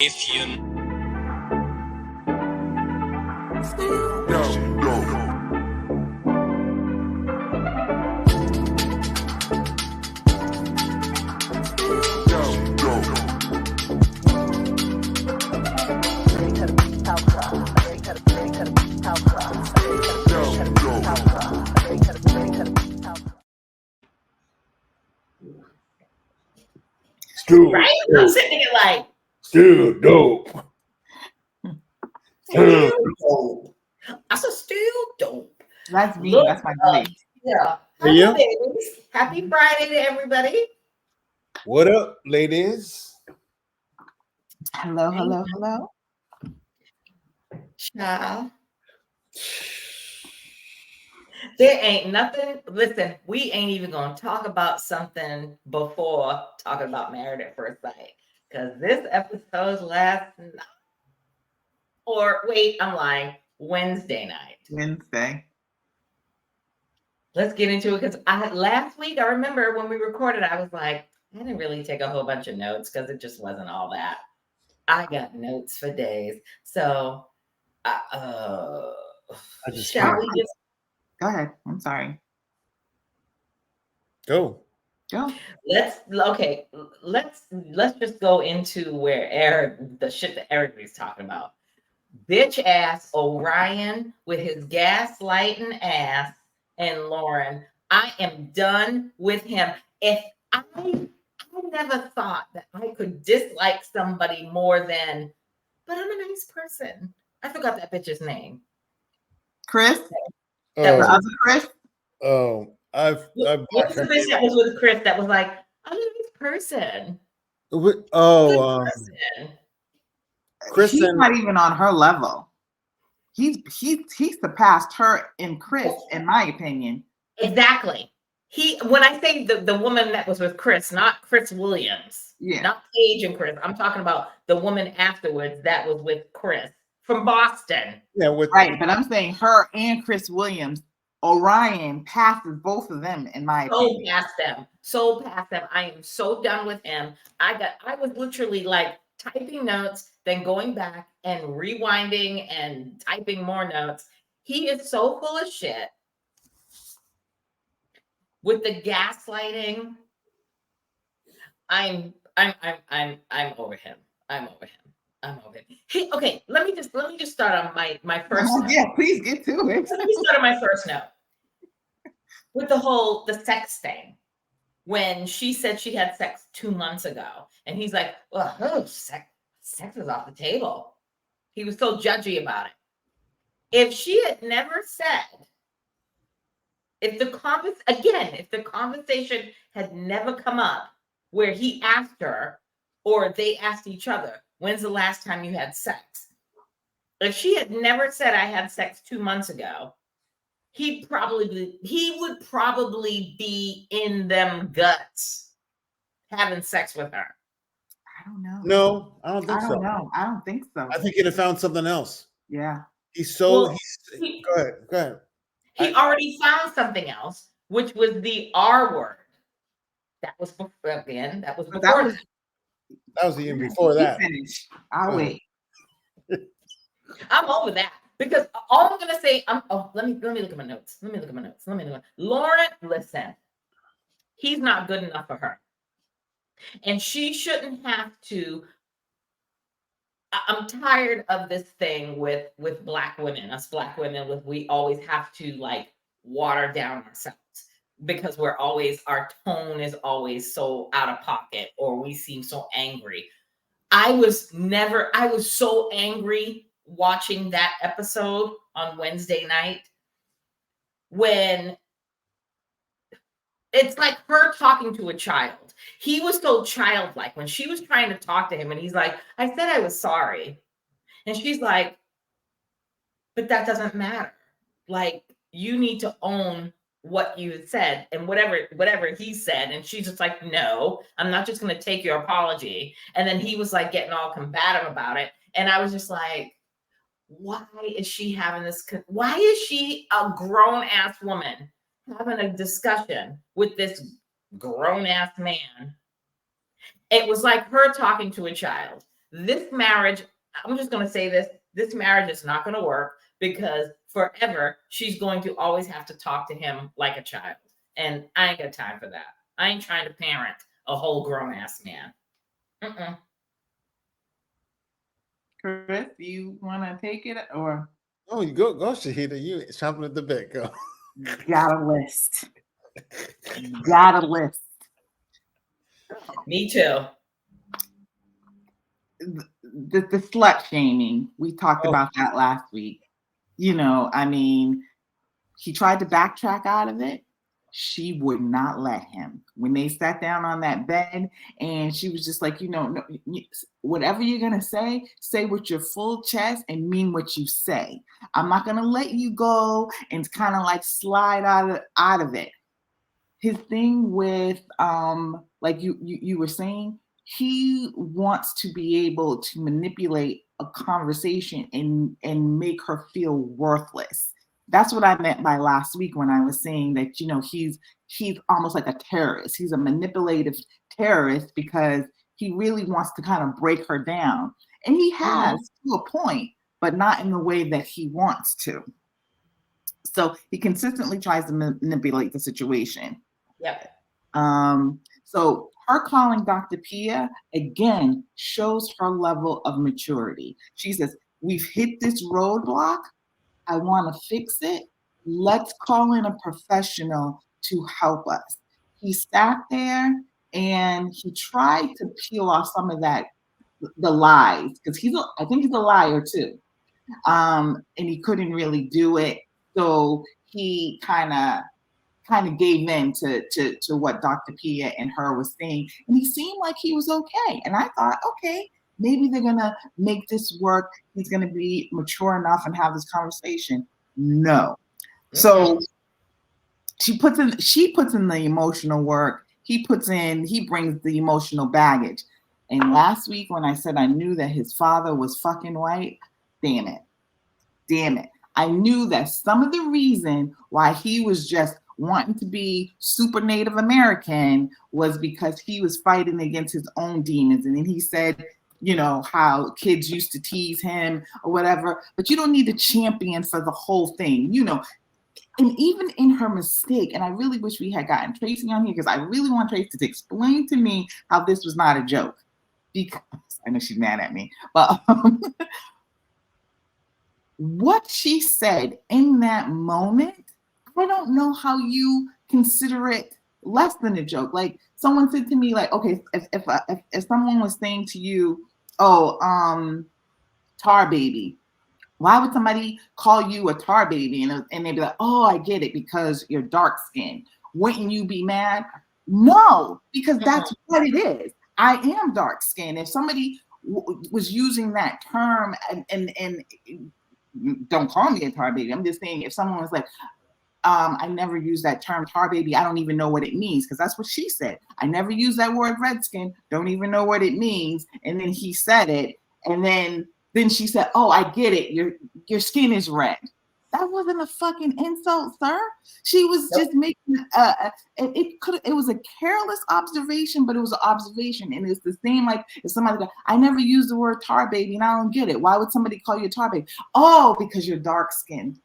If you Still, right? I'm sitting here like, still dope. still dope. I said, still dope. That's me. Look, That's my voice. Yeah. Hey, yeah. Hi, ladies. Happy Friday to everybody. What up, ladies? Hello, hello, hello. Child. There ain't nothing. Listen, we ain't even going to talk about something before talking about Married at First Sight. Because this episode's last night. Or wait, I'm lying. Wednesday night. Wednesday. Let's get into it. Because last week, I remember when we recorded, I was like, I didn't really take a whole bunch of notes because it just wasn't all that. I got notes for days. So, shall we just go ahead? I'm sorry. Go. Let's just go into where the shit that everybody's talking about. Bitch ass Orion with his gaslighting ass and Lauren. I am done with him. If I never thought that I could dislike somebody more than, but I'm a nice person. I forgot that bitch's name. Chris. That was other Chris. What's the bitch that was with Chris that was like, I'm a nice person. Chris. He's not even on her level. He surpassed her and Chris, in my opinion. Exactly. When I say the woman that was with Chris, not Chris Williams, not Paige and Chris. I'm talking about the woman afterwards that was with Chris from Boston. Yeah, right. But I'm saying her and Chris Williams, Orion passes both of them, in my opinion. So past them. I am so done with him. I was literally like typing notes, then going back and rewinding and typing more notes. He is so full of shit. With the gaslighting, I'm over him. I'm over him. Okay, let me just start on my first note. Yeah, please get to it. Let me start on my first note. With the sex thing. When she said she had sex 2 months ago, and he's like, well, sex is off the table. He was so judgy about it. If she had never said, if the conversation had never come up where he asked her or they asked each other, when's the last time you had sex? If she had never said, I had sex 2 months ago, he would probably be in them guts having sex with her. I don't know. No, I don't think so. I don't think so. I think he'd have found something else. Yeah. Go ahead. He already found something else, which was the R word. That was before again. That was before that. That was the year before that. Finished. I'll wait. I'm over that because all I'm gonna say. Let me look at my notes. Lauren, listen. He's not good enough for her, and she shouldn't have to. I'm tired of this thing with Black women. Us Black women, we always have to like water down ourselves because our tone is always so out of pocket or we seem so angry. I was so angry watching that episode on Wednesday night when it's like her talking to a child. He was so childlike when she was trying to talk to him and he's like, I said I was sorry. And she's like, but that doesn't matter. Like, you need to own what you said and whatever he said. And she's just like, no, I'm not just going to take your apology. And then he was like getting all combative about it. And I was just like, why is she having this? Why is she a grown ass woman having a discussion with this grown ass man? It was like her talking to a child. This marriage, I'm just going to say this marriage is not going to work because forever she's going to always have to talk to him like a child. And I ain't got time for that. I ain't trying to parent a whole grown ass man. Chris, you want to take it or? Oh, you go, Shahida. You chomping at the bit. Go. Got a list. Got a list. Me too. The slut shaming. We talked about that last week. You know, I mean, he tried to backtrack out of it. She would not let him. When they sat down on that bed and she was just like, no, whatever you're going to say with your full chest and mean what you say. I'm not going to let you go and kind of like slide out of it. His thing with, like you were saying, he wants to be able to manipulate a conversation and make her feel worthless. That's what I meant by last week when I was saying that, he's almost like a terrorist. He's a manipulative terrorist because he really wants to kind of break her down. And he has to a point, but not in the way that he wants to. So he consistently tries to manipulate the situation. Yep. So her calling Dr. Pia, again, shows her level of maturity. She says, we've hit this roadblock. I want to fix it. Let's call in a professional to help us. He sat there and he tried to peel off some of the lies, because I think he's a liar too. And he couldn't really do it. So he kind of gave in to what Dr. Pia and her was saying. And he seemed like he was okay. And I thought, okay, maybe they're going to make this work. He's going to be mature enough and have this conversation. No. So she puts in the emotional work. He brings the emotional baggage. And last week when I said I knew that his father was fucking white, damn it. I knew that some of the reason why he was just wanting to be super Native American was because he was fighting against his own demons. And then he said, how kids used to tease him or whatever, but you don't need to champion for the whole thing, And even in her mistake, and I really wish we had gotten Tracy on here because I really want Tracy to explain to me how this was not a joke, because I know she's mad at me, but what she said in that moment, I don't know how you consider it less than a joke. Like someone said to me, like, okay, if someone was saying to you, tar baby, why would somebody call you a tar baby? And they'd be like, oh, I get it, because you're dark skinned. Wouldn't you be mad? No, because that's what it is. I am dark skinned. If somebody was using that term and don't call me a tar baby. I'm just saying if someone was like, I never use that term tar baby. I don't even know what it means, because that's what she said. I never use that word redskin. Don't even know what it means. And then he said it. And then she said, oh, I get it. Your skin is red. That wasn't a fucking insult, sir. She was just making it was a careless observation, but it was an observation. And it's the same like if somebody goes, I never use the word tar baby and I don't get it. Why would somebody call you a tar baby? Oh, because you're dark skinned.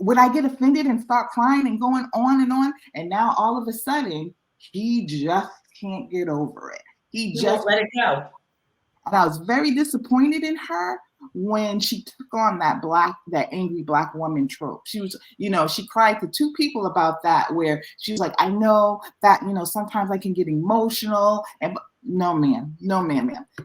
Would I get offended and start crying and going on and on? And now all of a sudden, he just can't get over it. He just won't let it go. And I was very disappointed in her when she took on that angry black woman trope. She was, she cried to two people about that, where she was like, I know that, sometimes I can get emotional. And no, ma'am.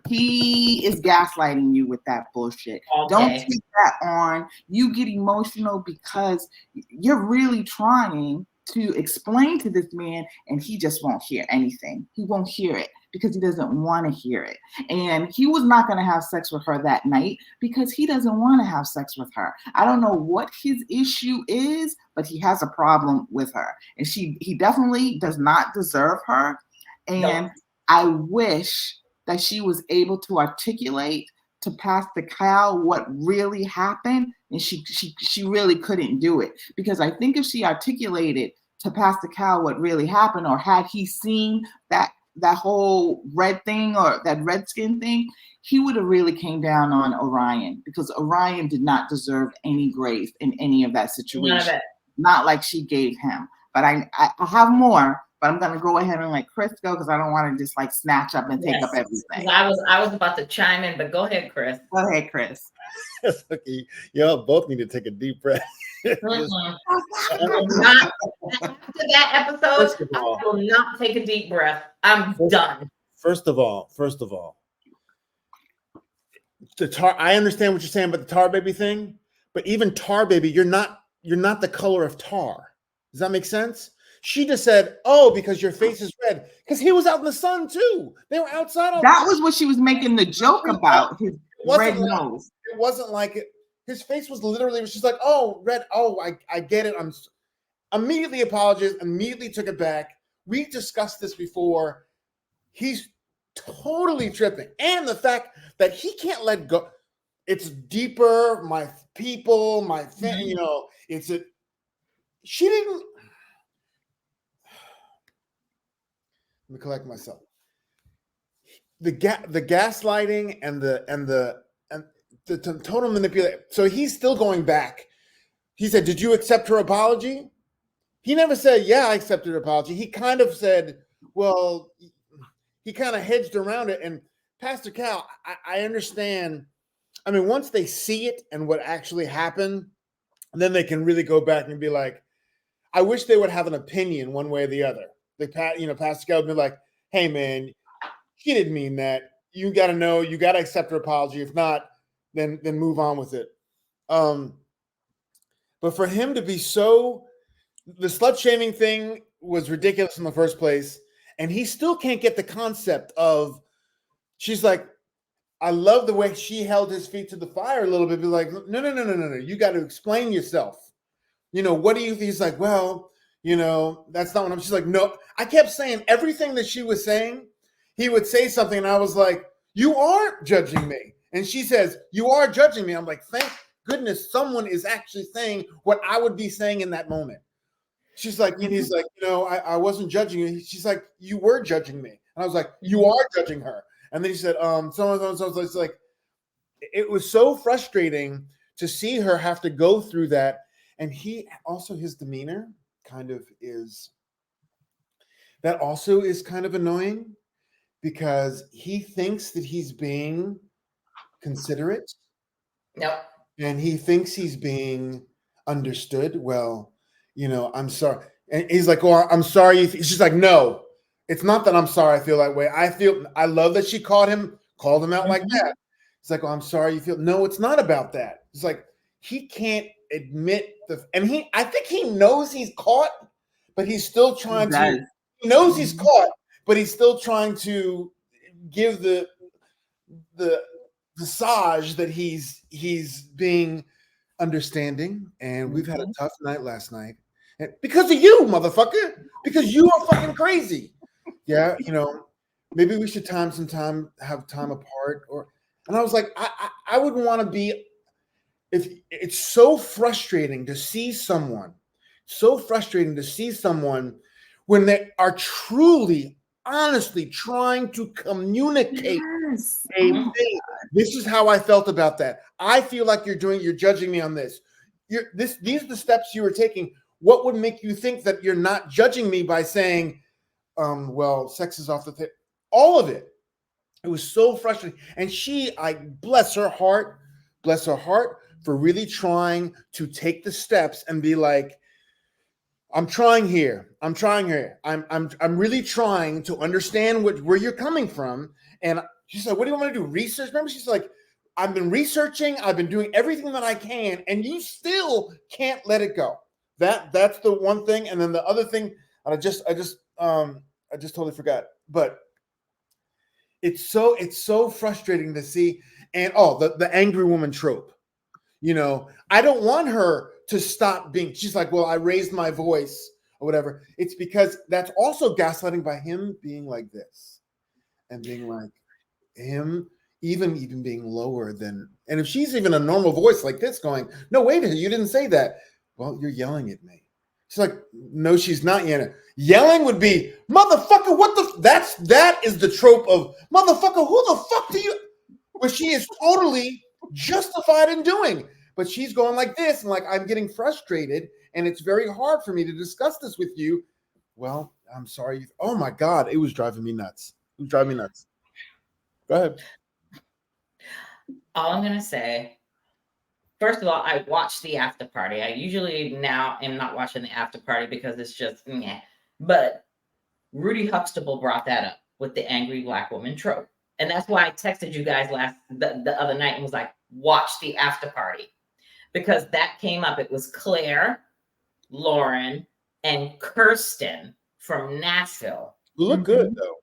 He is gaslighting you with that bullshit. Okay. Don't take that on. You get emotional because you're really trying to explain to this man, and he just won't hear anything. He won't hear it because he doesn't want to hear it. And he was not going to have sex with her that night because he doesn't want to have sex with her. I don't know what his issue is, but he has a problem with her. And he definitely does not deserve her. And I wish that she was able to articulate to Pastor Cal what really happened. And she really couldn't do it, because I think if she articulated to Pastor Cal what really happened, or had he seen that that whole red thing or that red skin thing, he would have really came down on Orion, because Orion did not deserve any grace in any of that situation. None of it. Not like she gave him. But I have more, but I'm gonna go ahead and let Chris go because I don't want to just like snatch up and take up everything. I was about to chime in, but go ahead, Chris. Go ahead, Chris. Okay. Y'all both need to take a deep breath. Not, after that episode, I will not take a deep breath. I'm done. First of all, the tar. I understand what you're saying about the tar baby thing, but even tar baby, you're not the color of tar. Does that make sense? She just said, "Oh, because your face is red," because he was out in the sun too. They were outside. That was what she was making the joke about. His red nose. It wasn't like it. His face was literally. She's like, "Oh, red. Oh, I get it. I'm." Immediately apologized. Immediately took it back. We discussed this before. He's totally tripping, and the fact that he can't let go. It's deeper. My people. My thing. You know. It's a. She didn't. Let me collect myself. The gaslighting and the total manipulation. So he's still going back. He said, "Did you accept her apology?" He never said, "Yeah, I accepted her apology." He kind of said, well, he kind of hedged around it. And Pastor Cal, I understand. I mean, once they see it and what actually happened, then they can really go back and be like, I wish they would have an opinion one way or the other. Pastor Cal would be like, "Hey, man, she didn't mean that. You got to know, you got to accept her apology. If not, then move on with it." But for him to be so, the slut shaming thing was ridiculous in the first place. And he still can't get the concept of, she's like, I love the way she held his feet to the fire a little bit. Be like, no. You got to explain yourself. What do you think? He's like, well, that's not what I'm. She's like, no. I kept saying everything that she was saying. He would say something, and I was like, you are judging me. And she says, you are judging me. I'm like, thank goodness someone is actually saying what I would be saying in that moment. She's like, and he's like, I wasn't judging you. She's like, you were judging me. And I was like, you are judging her. And then he said, so. It's like, it was so frustrating to see her have to go through that. And his demeanor kind of is, that also is kind of annoying, because he thinks that he's being considerate. Nope. And he thinks he's being understood. Well, I'm sorry. And he's like, oh, I'm sorry. She's like, no, it's not that I'm sorry I feel that way. I love that she called him out like that. It's like, oh, I'm sorry you feel. No, it's not about that. It's like, he can't admit I think he knows he's caught, but he's still trying to, he knows he's caught, but he's still trying to give the visage that he's being understanding. And we've had a tough night last night. And because of you, motherfucker, because you are fucking crazy. Yeah, maybe we should have time apart. And I was like, I wouldn't want to be, if it's so frustrating to see someone when they are truly, honestly trying to communicate a thing. This is how I felt about that. I feel like you're judging me on this. These are the steps you were taking. What would make you think that you're not judging me by saying, well, sex is off the table? All of it. It was so frustrating. And bless her heart for really trying to take the steps and be like, I'm trying here. I'm really trying to understand where you're coming from. And she's like, what do you want to do? Research? Remember, she's like, I've been researching. I've been doing everything that I can, and you still can't let it go. That's the one thing. And then the other thing, I just totally forgot. But it's so frustrating to see. And the angry woman trope. I don't want her to stop being. She's like, well, I raised my voice or whatever. It's because that's also gaslighting by him being like this and being like him, even being lower than. And if she's even a normal voice like this, going, no, wait a minute, you didn't say that. Well, you're yelling at me. She's like, no, she's not, Yana. Yelling would be, motherfucker, what the? That is the trope of motherfucker. Who the fuck do you? Which she is totally justified in doing, but she's going like this, and like I'm getting frustrated, and it's very hard for me to discuss this with you. Well, I'm sorry. Oh my God, it was driving me nuts. It was driving me nuts. Go ahead. All I'm gonna say, first of all, I watched the after party. I usually now am not watching the after party because it's just meh. But Rudy Huxtable brought that up with the angry black woman trope. And that's why I texted you guys the other night and was like, watch the after party. Because that came up. It was Claire, Lauren, and Kirsten from Nashville. Look good though.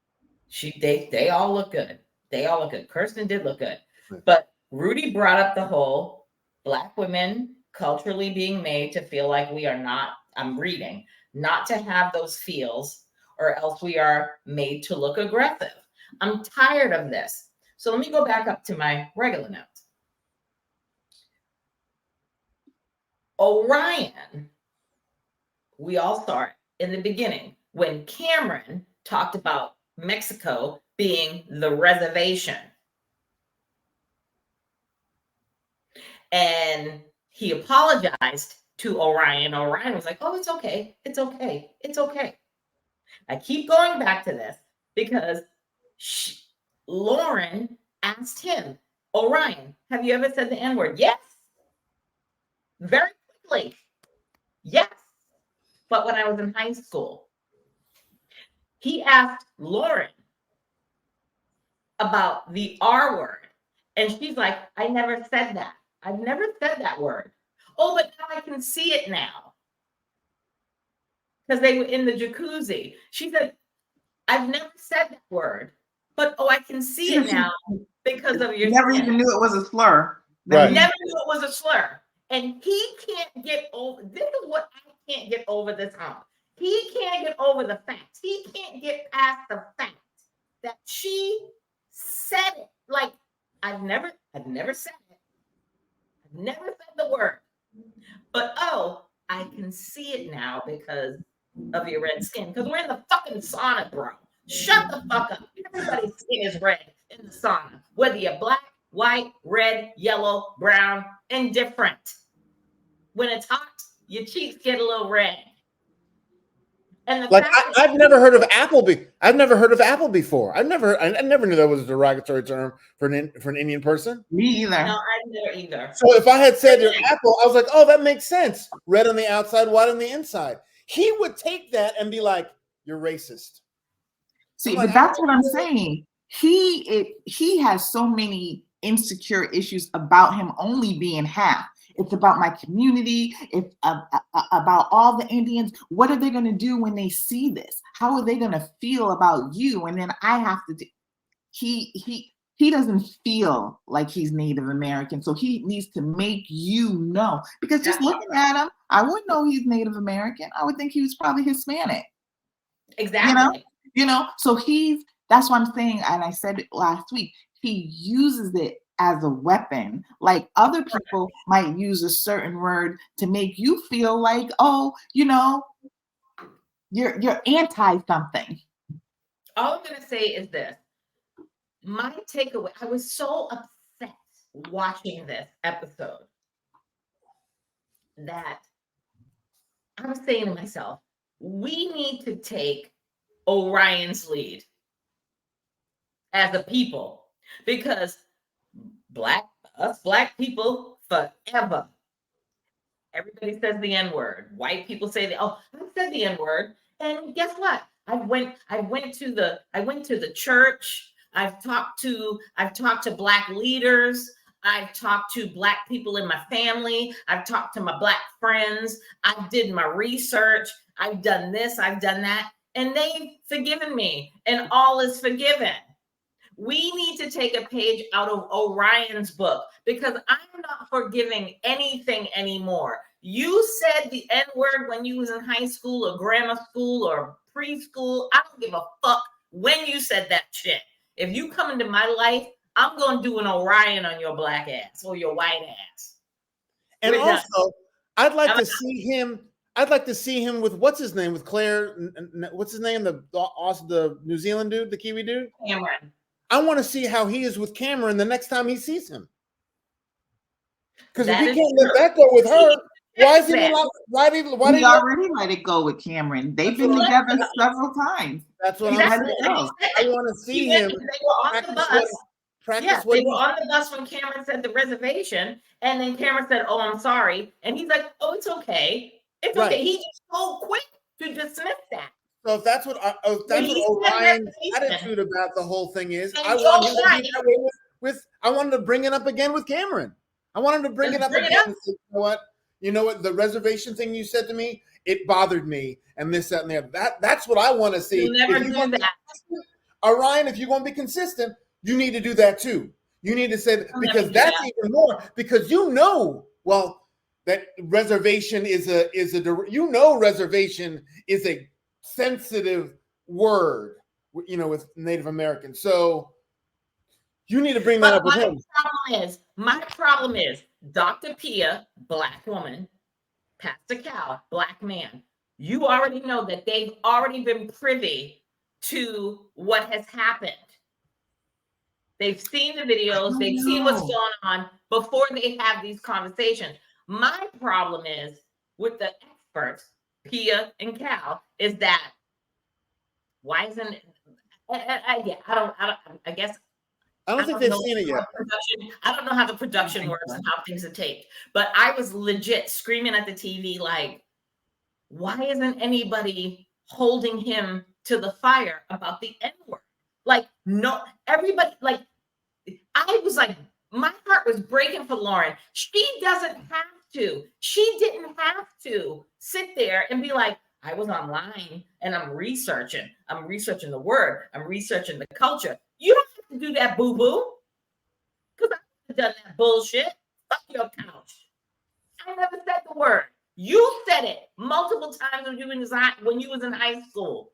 They all look good. They all look good. Kirsten did look good. But Rudy brought up the whole black women culturally being made to feel like we are not, I'm reading, not to have those feels, or else we are made to look aggressive. I'm tired of this. So let me go back up to my regular notes. Orion, we all saw it in the beginning when Cameron talked about Mexico being the reservation. And he apologized to Orion. Orion was like, oh, it's okay. It's okay. It's okay. I keep going back to this because Lauren asked him, Orion, have you ever said the N-word? Yes. Very quickly. Yes. But when I was in high school, he asked Lauren about the R word. And she's like, I never said that. I've never said that word. Oh, but now I can see it now. Because they were in the jacuzzi. She said, I've never said that word, but I can see it now because of your never even knew it was a slur. Right. Never knew it was a slur. And he can't get over, this is what I can't get over this hump. He can't get over the fact. He can't get past the fact that she said it. Like, I've never said it. I've never said the word. But I can see it now because of your red skin. Because we're in the fucking sauna, bro. Shut the fuck up. Everybody's skin is red in the sauna. Whether you're black, white, red, yellow, brown, indifferent. When it's hot, your cheeks get a little red. And like I've never heard of Appleby. I've never heard of Apple before. I never knew that was a derogatory term for an Indian person. Me either. No, I never either. So if I had said your apple, I was like, oh, that makes sense. Red on the outside, white on the inside. He would take that and be like, you're racist. See, but that's what I'm saying. He has so many insecure issues about him only being half. It's about my community. It's about all the Indians. What are they going to do when they see this? How are they going to feel about you? And then I have to do. He doesn't feel like he's Native American, so he needs to make you know. Because just looking at him, I wouldn't know he's Native American. I would think he was probably Hispanic. Exactly. So that's what I'm saying, and I said it last week. He uses it as a weapon. Like other people might use a certain word to make you feel like, you're anti something. All I'm gonna say is this. My takeaway, I was so upset watching this episode that I was saying to myself, we need to take Orion's lead as a people, because us black people forever. Everybody says the N-word. White people say I said the N-word. And guess what? I went to the church. I've talked to black leaders. I've talked to black people in my family. I've talked to my black friends. I did my research. I've done this. I've done that. And they've forgiven me. And all is forgiven. We need to take a page out of Orion's book, because I'm not forgiving anything anymore. You said the N-word when you was in high school or grammar school or preschool. I don't give a fuck when you said that shit. If you come into my life, I'm going to do an Orion on your black ass or your white ass. And also, I'd like to see him. I'd like to see him with what's his name with Claire. What's his name? The New Zealand dude, the Kiwi dude. Cameron. I want to see how he is with Cameron the next time he sees him. Because if he can't let that go with her, why is he not? Why did he already let it go with Cameron? They've been together several times. That's what I'm saying. I want to see him. They were on the bus. They were on the bus when Cameron said the reservation, and then Cameron said, "Oh, I'm sorry," and he's like, "Oh, it's okay, it's okay." He's just so quick to dismiss that. So if that's what Orion's attitude about the whole thing is, I want him to be that way with. I wanted to bring it up again with Cameron. I wanted to bring it up again. And say, you know what? The reservation thing you said to me, it bothered me, and this, that, and there. That's what I want to see. You'll never do that. Orion, if you're going to be consistent, you need to do that too. You need to say that, because that's even more, because that reservation is reservation is a sensitive word, with Native Americans. So you need to bring that up with him. My problem is Dr. Pia, Black woman, Pastor Cal, Black man. You already know that they've already been privy to what has happened. They've seen the videos, they've seen what's going on before they have these conversations. My problem is with the experts, Pia and Cal, is that why isn't it? I guess I don't think they've seen it yet. I don't know how the production works and how things are taped, but I was legit screaming at the TV like, why isn't anybody holding him to the fire about the N-word? Like, no, everybody, like, I was like, my heart was breaking for Lauren. She doesn't have to. She didn't have to sit there and be like, I was online and I'm researching the word. I'm researching the culture. You don't have to do that, boo-boo. Because I've done that bullshit. Fuck your couch. I never said the word. You said it multiple times when you was in high school.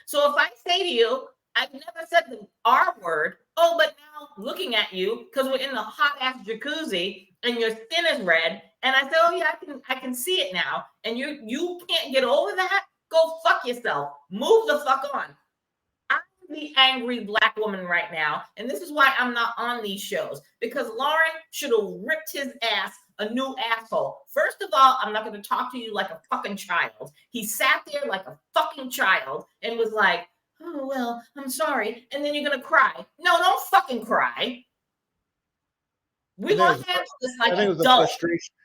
So if I say to you, I've never said the R word. Oh, but now looking at you, because we're in the hot ass jacuzzi and your skin is red, and I say, oh yeah, I can see it now, and you can't get over that. Go fuck yourself. Move the fuck on. I'm the angry Black woman right now, and this is why I'm not on these shows, because Lauren should have ripped his ass a new asshole. First of all, I'm not going to talk to you like a fucking child. He sat there like a fucking child and was like, oh, well, I'm sorry. And then you're going to cry. No, don't fucking cry. We're going to handle this like adults.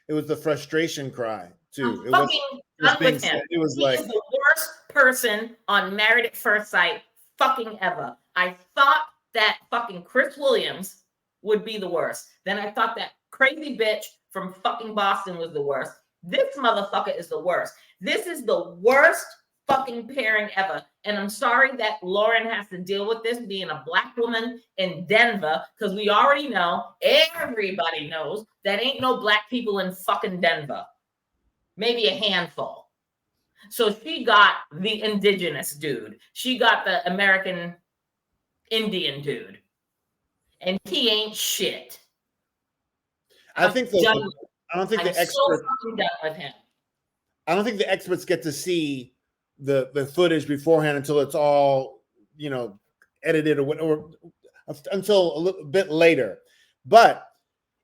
It was the frustration cry, too. I'm fucking done with him. He is the worst person on Married at First Sight fucking ever. I thought that fucking Chris Williams would be the worst. Then I thought that crazy bitch from fucking Boston was the worst. This motherfucker is the worst. This is the worst fucking pairing ever. And I'm sorry that Lauren has to deal with this being a Black woman in Denver, because we already know, everybody knows, that ain't no Black people in fucking Denver. Maybe a handful. So she got the indigenous dude. She got the American Indian dude. And he ain't shit. I don't think the experts. So fucking done with him. I don't think the experts get to see the footage beforehand until it's all, edited or until a little bit later. But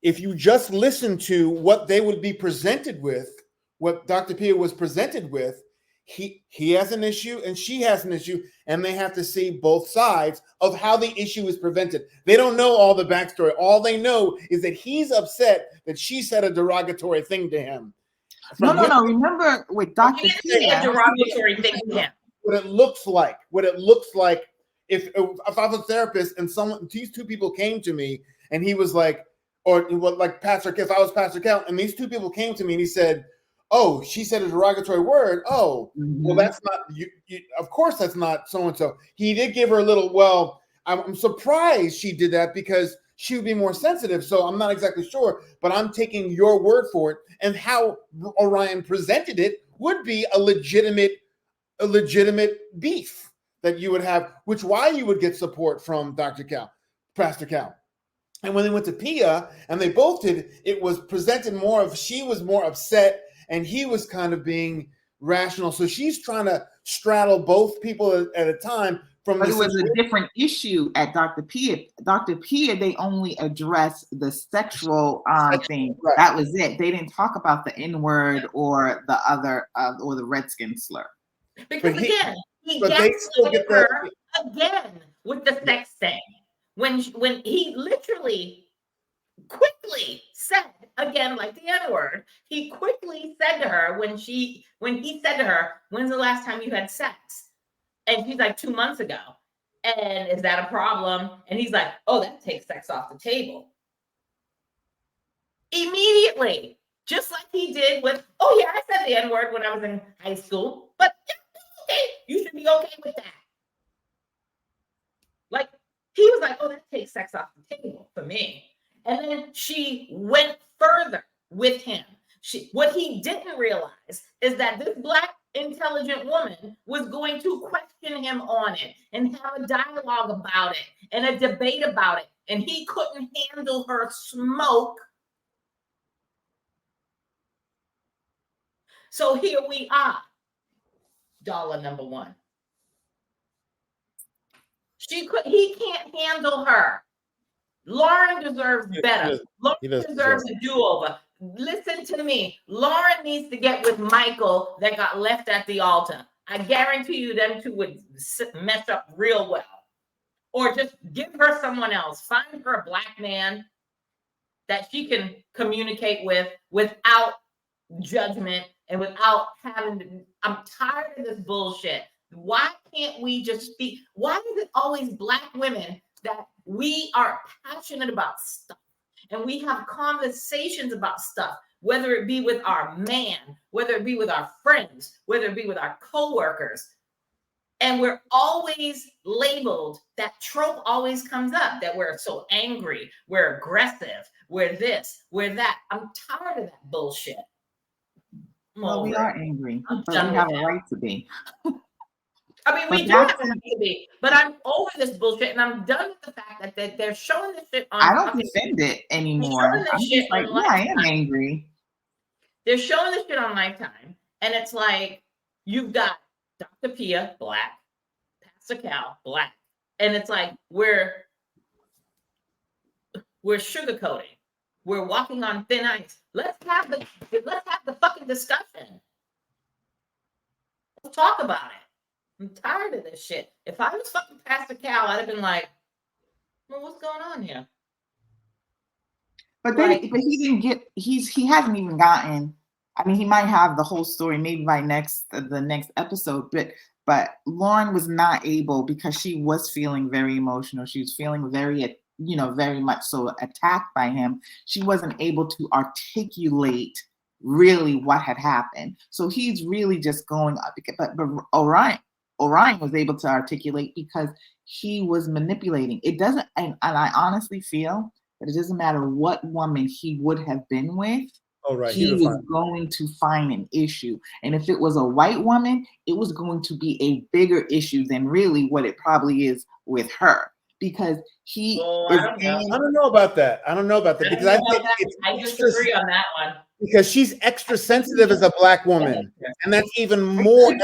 if you just listen to what they would be presented with, what Dr. Pia was presented with, he has an issue and she has an issue, and they have to see both sides of how the issue is presented. They don't know all the backstory. All they know is that he's upset that she said a derogatory thing to him. No. Remember with Dr. Pia, derogatory thing to him. What it looks like if I was a therapist and these two people came to me and he was like, or like if I was Pastor Cal and these two people came to me and he said, oh, she said a derogatory word. Oh, well, that's not you. Of course, that's not so-and-so. He did give her a little, well, I'm surprised she did that because she would be more sensitive. So I'm not exactly sure, but I'm taking your word for it. And how Orion presented it would be a legitimate beef that you would have, why you would get support from Pastor Cal. And when they went to Pia and they both did, it was presented more of, she was more upset and he was kind of being rational. So she's trying to straddle both people at a time. But it was a different issue at Dr. Pia. Dr. Pia, they only addressed the sexual thing. Right. That was it. They didn't talk about the N-word or the other or the Redskin slur. Because again, he gaslighted her again with the sex thing. When he literally quickly said again, like the N-word, he quickly said to her when he said to her, "When's the last time you had sex?" And she's like, 2 months ago. And is that a problem? And he's like, oh, that takes sex off the table. Immediately, just like he did with, oh yeah, I said the N-word when I was in high school, but you should be okay with that. Like, he was like, oh, that takes sex off the table for me. And then she went further with him. What he didn't realize is that this Black intelligent woman was going to question him on it and have a dialogue about it and a debate about it. And he couldn't handle her smoke. So here we are. Dollar number one. He can't handle her. Lauren deserves better. Lauren deserves a do-over. Listen to me. Lauren needs to get with Michael that got left at the altar. I guarantee you them two would mess up real well. Or just give her someone else. Find her a Black man that she can communicate with without judgment and without having to. I'm tired of this bullshit. Why can't we just speak? Why is it always Black women that we are passionate about stuff and we have conversations about stuff, whether it be with our man, whether it be with our friends, whether it be with our coworkers, and we're always labeled, that trope always comes up, that we're so angry, we're aggressive, we're this, we're that. I'm tired of that bullshit. Well, we are angry, but we have a right to be. I mean, we do have a right to be, but I'm over this bullshit, and I'm done with the fact that they're showing this shit on. I don't defend it anymore. I'm just like, yeah, I am angry. They're showing this shit on Lifetime, and it's like you've got Dr. Pia, Black, Pastor Cal, Black, and it's like we're sugarcoating. We're walking on thin ice. Let's have the fucking discussion. Let's talk about it. I'm tired of this shit. If I was fucking Pastor Cal, I'd have been like, well, what's going on here? But then, but he didn't get. He hasn't even gotten. I mean, he might have the whole story maybe by the next episode. But Lauren was not able, because she was feeling very emotional. She was feeling very, very much so attacked by him. She wasn't able to articulate really what had happened. So he's really just going up. But Orion was able to articulate because he was manipulating. It doesn't, and I honestly feel that it doesn't matter what woman he would have been with. Oh, right. He was going to find an issue. And if it was a white woman, it was going to be a bigger issue than really what it probably is with her. Because he I don't know about that. Because I think I disagree on that one. Because she's extra sensitive as a Black woman. And that's even more.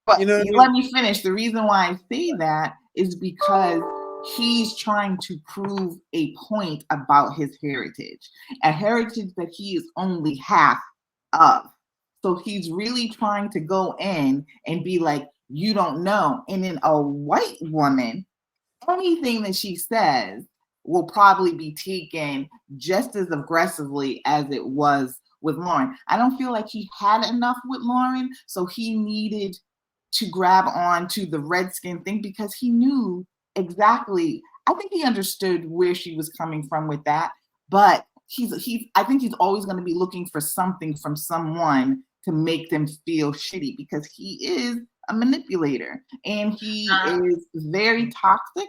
But let me finish. The reason why I say that is because he's trying to prove a point about his heritage, a heritage that he is only half of. So he's really trying to go in and be like, you don't know. And in a white woman, anything that she says will probably be taken just as aggressively as it was with Lauren. I don't feel like he had enough with Lauren, so he needed to grab on to the Redskin thing because he knew exactly. I think he understood where she was coming from with that, but I think he's always going to be looking for something from someone to make them feel shitty, because he is a manipulator and he is very toxic.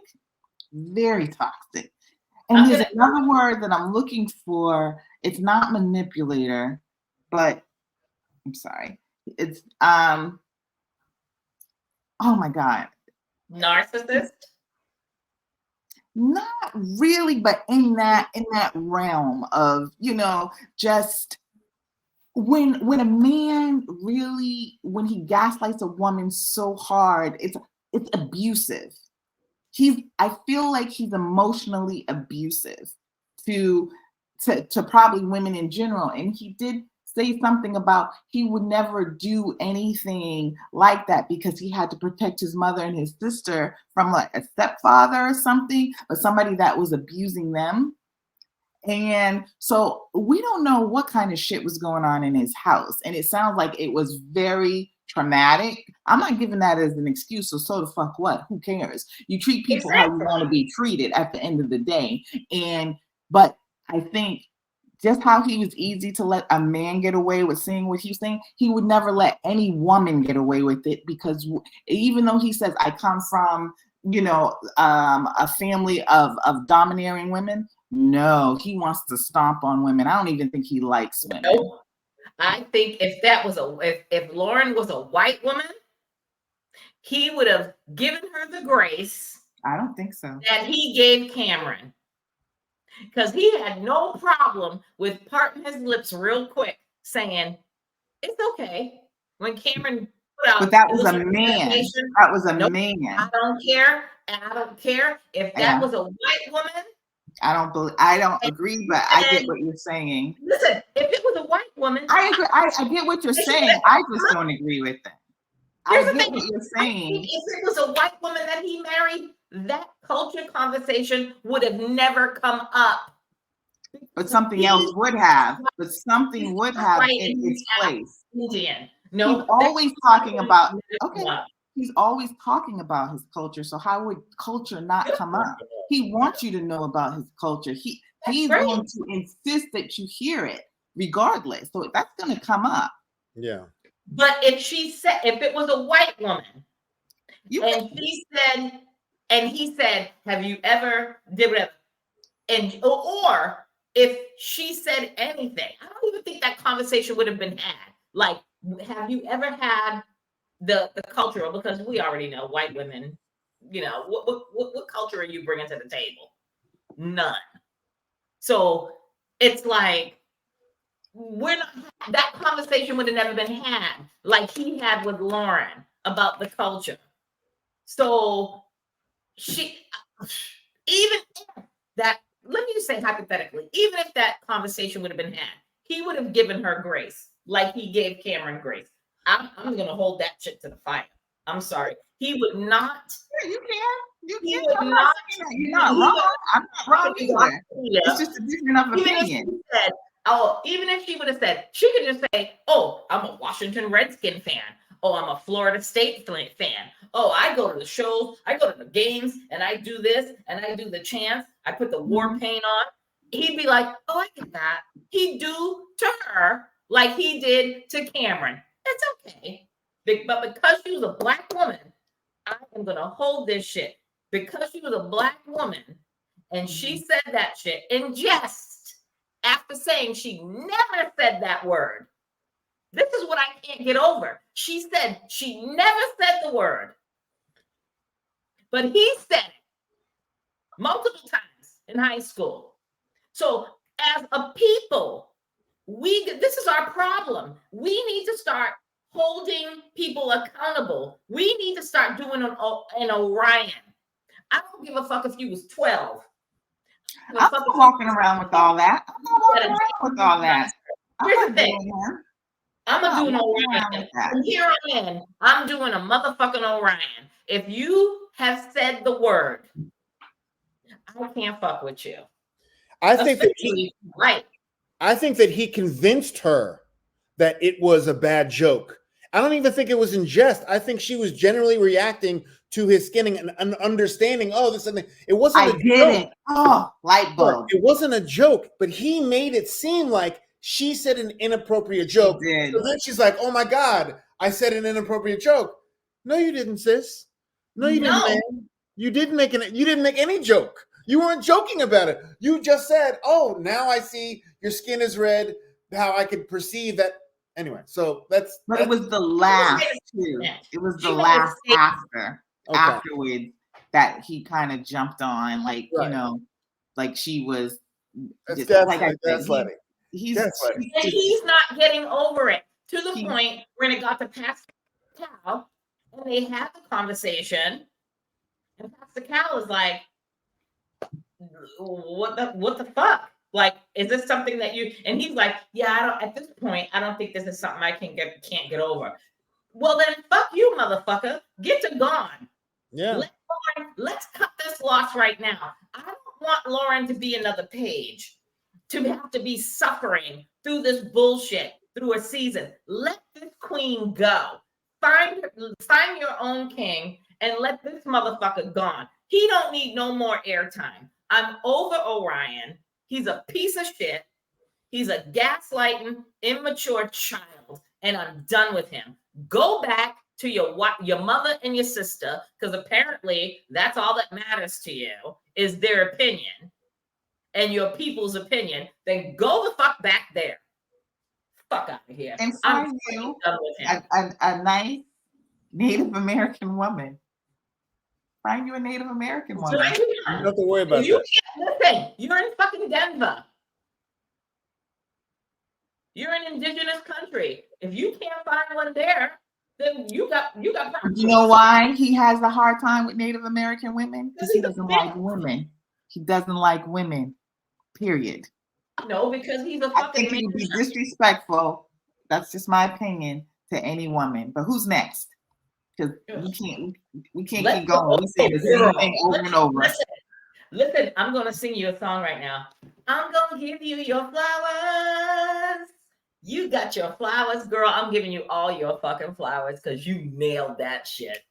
And there's another word that I'm looking for. It's not manipulator, but I'm sorry. It's oh my God. Narcissist? Not really, but in that realm of, just when a man really, when he gaslights a woman so hard, it's abusive. I feel like he's emotionally abusive to probably women in general. And he did say something about he would never do anything like that because he had to protect his mother and his sister from like a stepfather or something, or somebody that was abusing them. And so we don't know what kind of shit was going on in his house. And it sounds like it was very traumatic. I'm not giving that as an excuse. So the fuck what? Who cares? You treat people how you want to be treated at the end of the day. But I think just how he was easy to let a man get away with saying what he's saying, he would never let any woman get away with it, because even though he says, I come from, a family of domineering women, no, he wants to stomp on women. I don't even think he likes women. Nope. I think if Lauren was a white woman, he would have given her the grace. I don't think so. That he gave Cameron. Because he had no problem with parting his lips real quick, saying, it's okay. When Cameron put out, but that was a man. That was a man. I don't care. And I don't care if that was a white woman. I don't agree, but I get what you're saying. Listen, if it was a white woman, I agree. I get what you're saying. I just don't agree with that. I get what you're saying. If it was a white woman that he married, that culture conversation would have never come up. But something else would have. But something would have in its place. Indian. No, he's always talking about. Okay, he's always talking about his culture. So how would culture not come up? He wants you to know about his culture. He's going to insist that you hear it, regardless. So that's going to come up. Yeah. But if it was a white woman, and he said, have you ever did whatever? Or if she said anything, I don't even think that conversation would have been had. Like, have you ever had the cultural, because we already know white women, what culture are you bringing to the table? None. So it's like, that conversation would have never been had like he had with Lauren about the culture. So even if that, let me just say hypothetically, even if that conversation would have been had, he would have given her grace like he gave Cameron grace. I'm going to hold that shit to the fire. I'm sorry. He would not. Yeah, you can. You're not wrong. I'm not wrong either. It's just a different opinion. Even if she would have said, she could just say, oh, I'm a Washington Redskin fan. Oh, I'm a Florida State fan. Oh, I go to the shows, I go to the games, and I do this, and I do the chants. I put the war paint on. He'd be like, oh, I get that. He'd do to her like he did to Cameron. It's okay. But because she was a black woman, I am going to hold this shit. Because she was a black woman, and she said that shit in jest, after saying she never said that word. This is what I can't get over. She said she never said the word. But he said it multiple times in high school. So as a people, this is our problem. We need to start holding people accountable. We need to start doing an Orion. I don't give a fuck if you was 12. I'm not walking around with all that. I'm not walking around with all that. Here's the thing. I'm going to do an Orion. And here I am. I'm doing a motherfucking Orion. If you have said the word, I can't fuck with you. I think that he convinced her that it was a bad joke. I don't even think it was in jest. I think she was generally reacting to his skinning and understanding, oh, this and that. It wasn't a joke. Oh, light bulb. It wasn't a joke, but he made it seem like she said an inappropriate joke. So then she's like, oh my God, I said an inappropriate joke. No, you didn't, sis. No, you didn't, man. You didn't make any joke. You weren't joking about it. You just said, oh, now I see your skin is red, how I could perceive that. Anyway, so that's it was the laugh too. It was the laugh afterwards that he kind of jumped on, like, like she was that's like I said, he's not getting over it to the point when it got to Pastor Cal, and they had the conversation, and Pastor Cal is like, what the fuck? Like, is this something that you? And he's like, yeah, I don't. At this point, I don't think this is something I can't get over. Well, then fuck you, motherfucker. Get to gone. Yeah. Let's cut this loss right now. I don't want Lauren to be another Page, to have to be suffering through this bullshit through a season. Let this queen go. Find your own king and let this motherfucker gone. He don't need no more airtime. I'm over Orion. He's a piece of shit. He's a gaslighting, immature child, and I'm done with him. Go back to your mother and your sister, because apparently that's all that matters to you is their opinion and your people's opinion. Then go the fuck back there. Fuck out of here. And find you a nice Native American woman. Find you a Native American woman. You don't have to worry about that. Listen, you're in fucking Denver. You're an indigenous country. If you can't find one there, then you got. You know why he has a hard time with Native American women? Because he doesn't like women. He doesn't like women. Period. No, because he's a fucking. I think he would be disrespectful. That's just my opinion to any woman. But who's next? Because we can't keep going. We say the same thing over and over. Listen, I'm gonna sing you a song right now. I'm gonna give you your flowers. You got your flowers, girl. I'm giving you all your fucking flowers because you nailed that shit.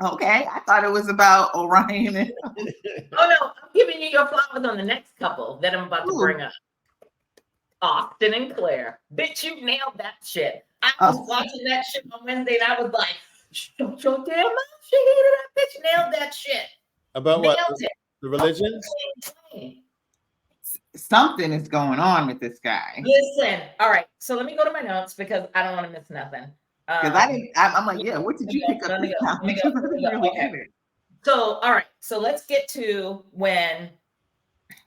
Okay, I thought it was about Orion. Oh no, I'm giving you your flowers on the next couple that I'm about to bring up. Austin and Claire. Bitch, you nailed that shit. I was watching that shit on Wednesday and I was like, shut your damn mouth. She hated that bitch. Nailed that shit. About what? The religion? Something is going on with this guy. Listen, all right. So let me go to my notes because I don't want to miss nothing. Because I'm like, yeah, what did you pick up this time? Okay. So, all right. So let's get to when,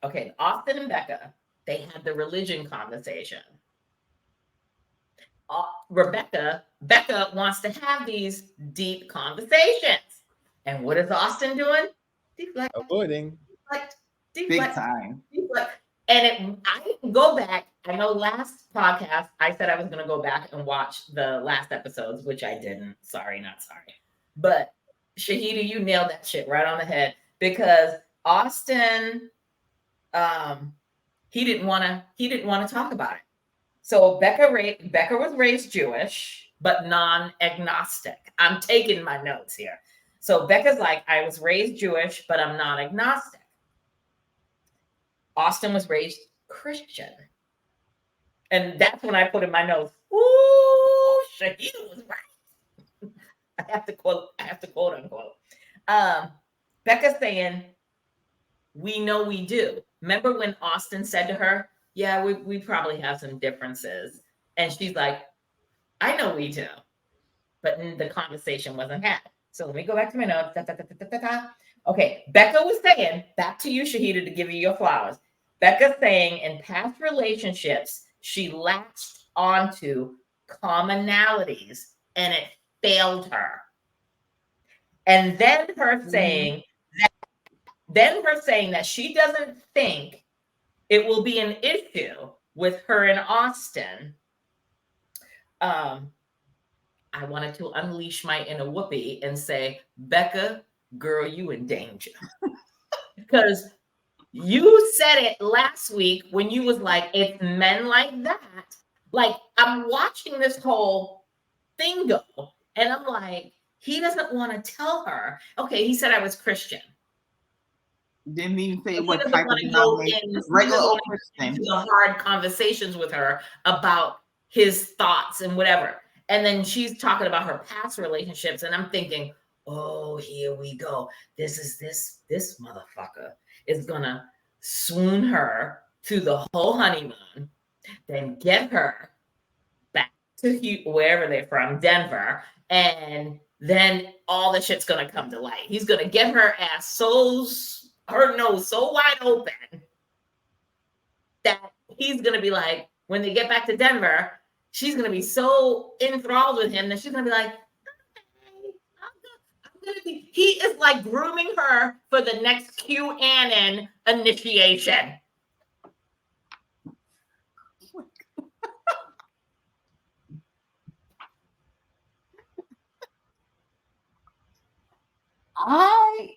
okay, Austin and Becca, they had the religion conversation. Becca wants to have these deep conversations. And what is Austin doing? Deflect. Avoiding. Big time. And I can go back. I know last podcast, I said I was going to go back and watch the last episodes, which I didn't. Sorry, not sorry. But Shahida, you nailed that shit right on the head because Austin, he didn't want to talk about it. So Becca was raised Jewish, but non-agnostic. I'm taking my notes here. So Becca's like, I was raised Jewish, but I'm not agnostic. Austin was raised Christian. And that's when I put in my notes, ooh, Shahida was right. I have to quote unquote. Becca's saying, we know we do. Remember when Austin said to her, yeah, we probably have some differences. And she's like, I know we do. But the conversation wasn't had. So let me go back to my notes. Okay, Becca was saying, back to you, Shahida, to give you your flowers. Becca's saying in past relationships, she latched onto commonalities and it failed her. And then her saying that she doesn't think it will be an issue with her and Austin. I wanted to unleash my inner Whoopi and say, Becca, girl, you in danger. Because you said it last week when you was like, it's men like that. Like, I'm watching this whole thing go, and I'm like, he doesn't want to tell her. Okay, he said I was Christian. Didn't even say what type of denomination. Regular old Christian. The hard conversations with her about his thoughts and whatever. And then she's talking about her past relationships, and I'm thinking, oh, here we go. This motherfucker is gonna swoon her through the whole honeymoon, then get her back to wherever they're from, Denver, and then all the shit's gonna come to light. He's gonna get her ass her nose so wide open that he's gonna be like, when they get back to Denver, she's gonna be so enthralled with him that she's gonna be like, "Okay, I'm gonna be." He is like grooming her for the next QAnon initiation. I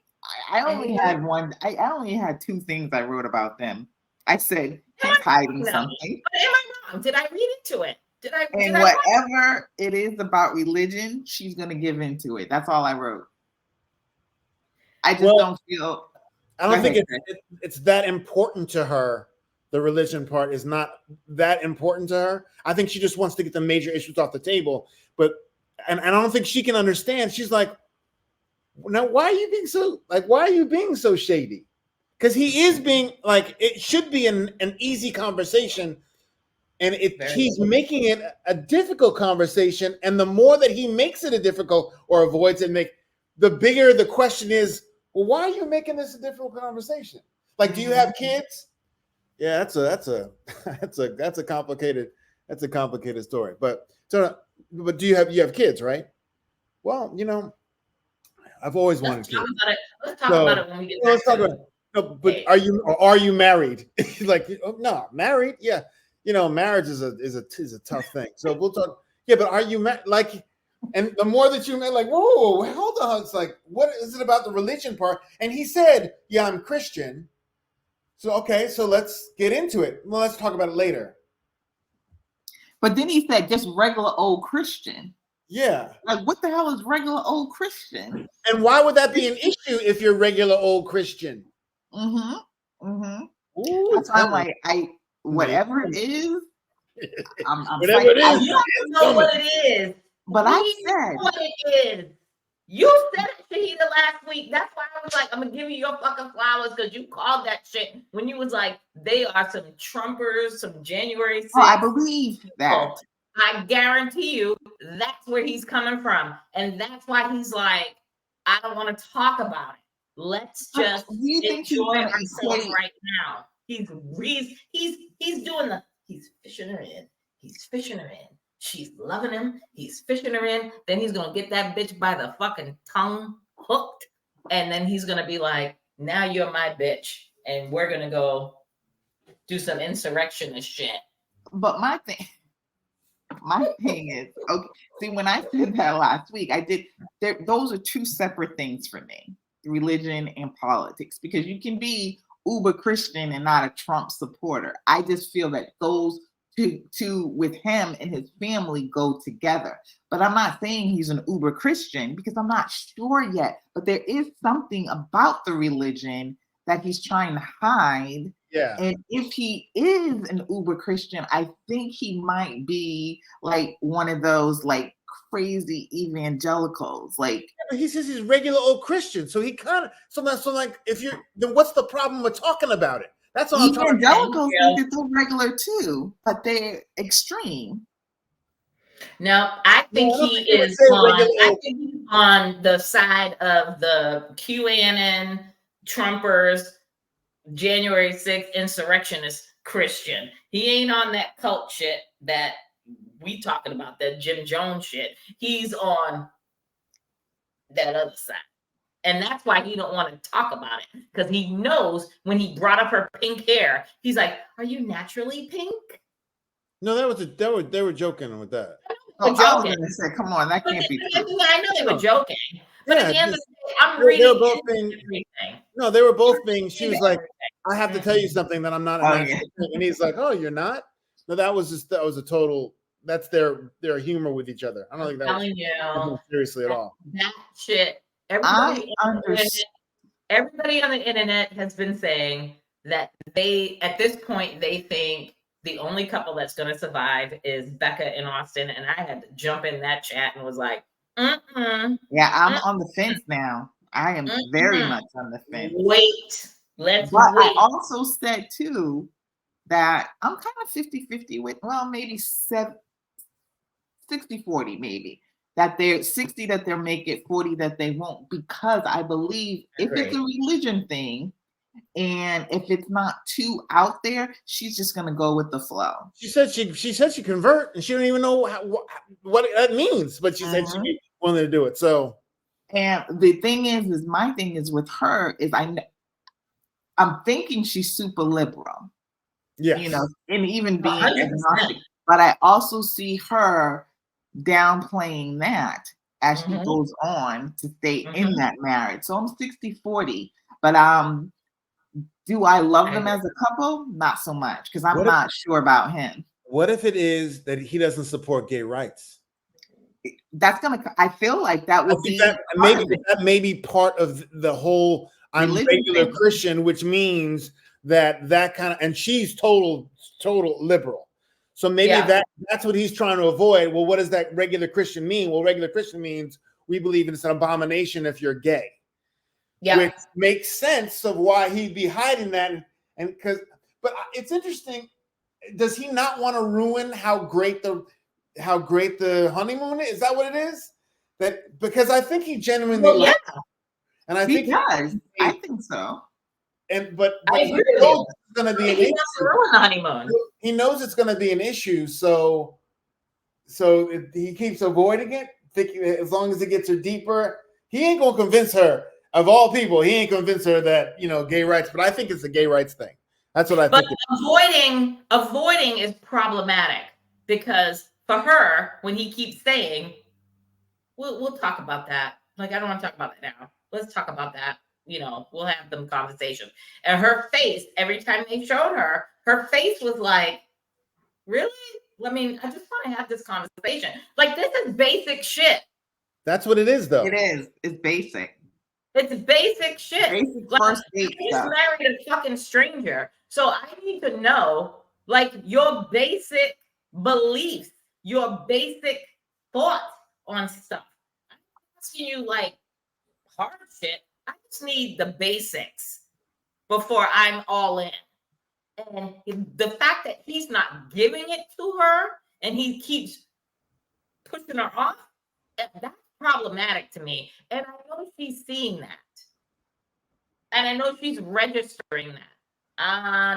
only had one. I only had two things I wrote about them. I said he's hiding something. But am I wrong? Did I read into it? And whatever it is about religion, she's gonna give into it. That's all I wrote. I just don't feel. I don't think it's that important to her. The religion part is not that important to her. I think she just wants to get the major issues off the table. But and I don't think she can understand. She's like, now why are you being so shady? Because he is being like, it should be an easy conversation, and he's making it a difficult conversation. And the more that he makes it a difficult or avoids it, the bigger the question is. Well, why are you making this a difficult conversation? Like, do you have kids? Yeah, that's a complicated story. But do you have kids, right? Well, I've always wanted kids. Let's talk about it when we get back. Let's talk about it. No, but are you married? Like, no, married? Yeah, marriage is a tough thing. So we'll talk. Yeah, but are you like? And the more that you like, whoa, hold on. It's like, what is it about the religion part? And he said, yeah, I'm Christian. So, okay, so let's get into it. Well, let's talk about it later. But then he said, just regular old Christian. Yeah. Like, what the hell is regular old Christian? And why would that be an issue if you're regular old Christian? Mm-hmm. Mm-hmm. Ooh, that's why I'm like, whatever it is, I'm whatever it is, you don't know what it is. But I said what it is. You said it, Shahida, last week. That's why I was like, I'm gonna give you your fucking flowers because you called that shit when you was like, they are some Trumpers, some January 6th. Oh, I believe that. I guarantee you that's where he's coming from. And that's why he's like, I don't want to talk about it. Let's just enjoy ourselves right now. He's fishing her in. He's fishing her in. She's loving him. He's fishing her in. Then he's going to get that bitch by the fucking tongue hooked. And then he's going to be like, now you're my bitch. And we're going to go do some insurrectionist shit. But my thing is, okay, see, when I said that last week, those are two separate things for me, religion and politics, because you can be uber Christian and not a Trump supporter. I just feel that those to with him and his family go together. But I'm not saying he's an uber Christian because I'm not sure yet. But there is something about the religion that he's trying to hide. Yeah. And if he is an uber Christian, I think he might be like one of those like crazy evangelicals. Like, he says he's regular old Christian. So he kind of so like then what's the problem with talking about it? That's all I'm talking about. Evangelicals think that they're regular too, but they're extreme. No, I think he's on the side of the QAnon Trumpers, January 6th insurrectionist Christian. He ain't on that cult shit that we talking about, that Jim Jones shit. He's on that other side. And that's why he don't want to talk about it, because he knows when he brought up her pink hair, he's like, "Are you naturally pink?" No, they were joking with that. I was gonna say, come on, that can't be true. I know they were joking, but at the end of the day, I'm reading everything. No, they were both being. She was like, "I have to tell you something that I'm not," and he's like, "Oh, you're not." No, that was a total. That's their humor with each other. I don't think that was seriously at all. That shit. Everybody on the internet has been saying that at this point, they think the only couple that's going to survive is Becca and Austin. And I had to jump in that chat and was like, Yeah, I'm on the fence now. I am very much on the fence. Let's wait. I also said, too, that I'm kind of 50-50 with, well, maybe 60-40, maybe. That they're 60 that they'll make it, 40 that they won't, because I believe if it's a religion thing, And if it's not too out there, she's just gonna go with the flow. She said she convert, and she don't even know what that means, but she said she'd be willing to do it. So, and the thing is my thing is with her is I'm thinking she's super liberal, yeah, you know, and even being 100%. agnostic. But I also see her downplaying that as she goes on to stay in that marriage. So I'm 60-40, but do I love them as a couple? Not so much, because I'm not sure about him. What if it is that he doesn't support gay rights? I feel like that would be that may be part of the whole I'm regular Christian, which means that kind of, and she's total liberal. So maybe that's what he's trying to avoid. Well, what does that regular Christian mean? Well, regular Christian means we believe it's an abomination if you're gay. Yeah. Which makes sense of why he'd be hiding that. But it's interesting. Does he not want to ruin how great the honeymoon is? Is that what it is? That because I think he genuinely likes her. And I think he does. I think so. But he knows it's going to be an issue. Ruin the honeymoon. He knows it's going to be an issue, so he keeps avoiding it, thinking that as long as it gets her deeper, he ain't gonna convince her. Of all people, he ain't convinced her that gay rights. But I think it's a gay rights thing. That's what I think. But avoiding is problematic because for her, when he keeps saying, "We'll talk about that," like I don't want to talk about that now. Let's talk about that. We'll have them conversations. And her face, every time they showed her, her face was like, really? I mean, I just want to have this conversation. Like, this is basic shit. That's what it is, though. It is. It's basic. It's basic shit. Basic like, first date stuff. Married a fucking stranger. So I need to know, like, your basic beliefs, your basic thoughts on stuff. I'm not asking you, like, hard shit. I just need the basics before I'm all in. And the fact that he's not giving it to her and he keeps pushing her off, that's problematic to me. And I know she's seeing that. And I know she's registering that.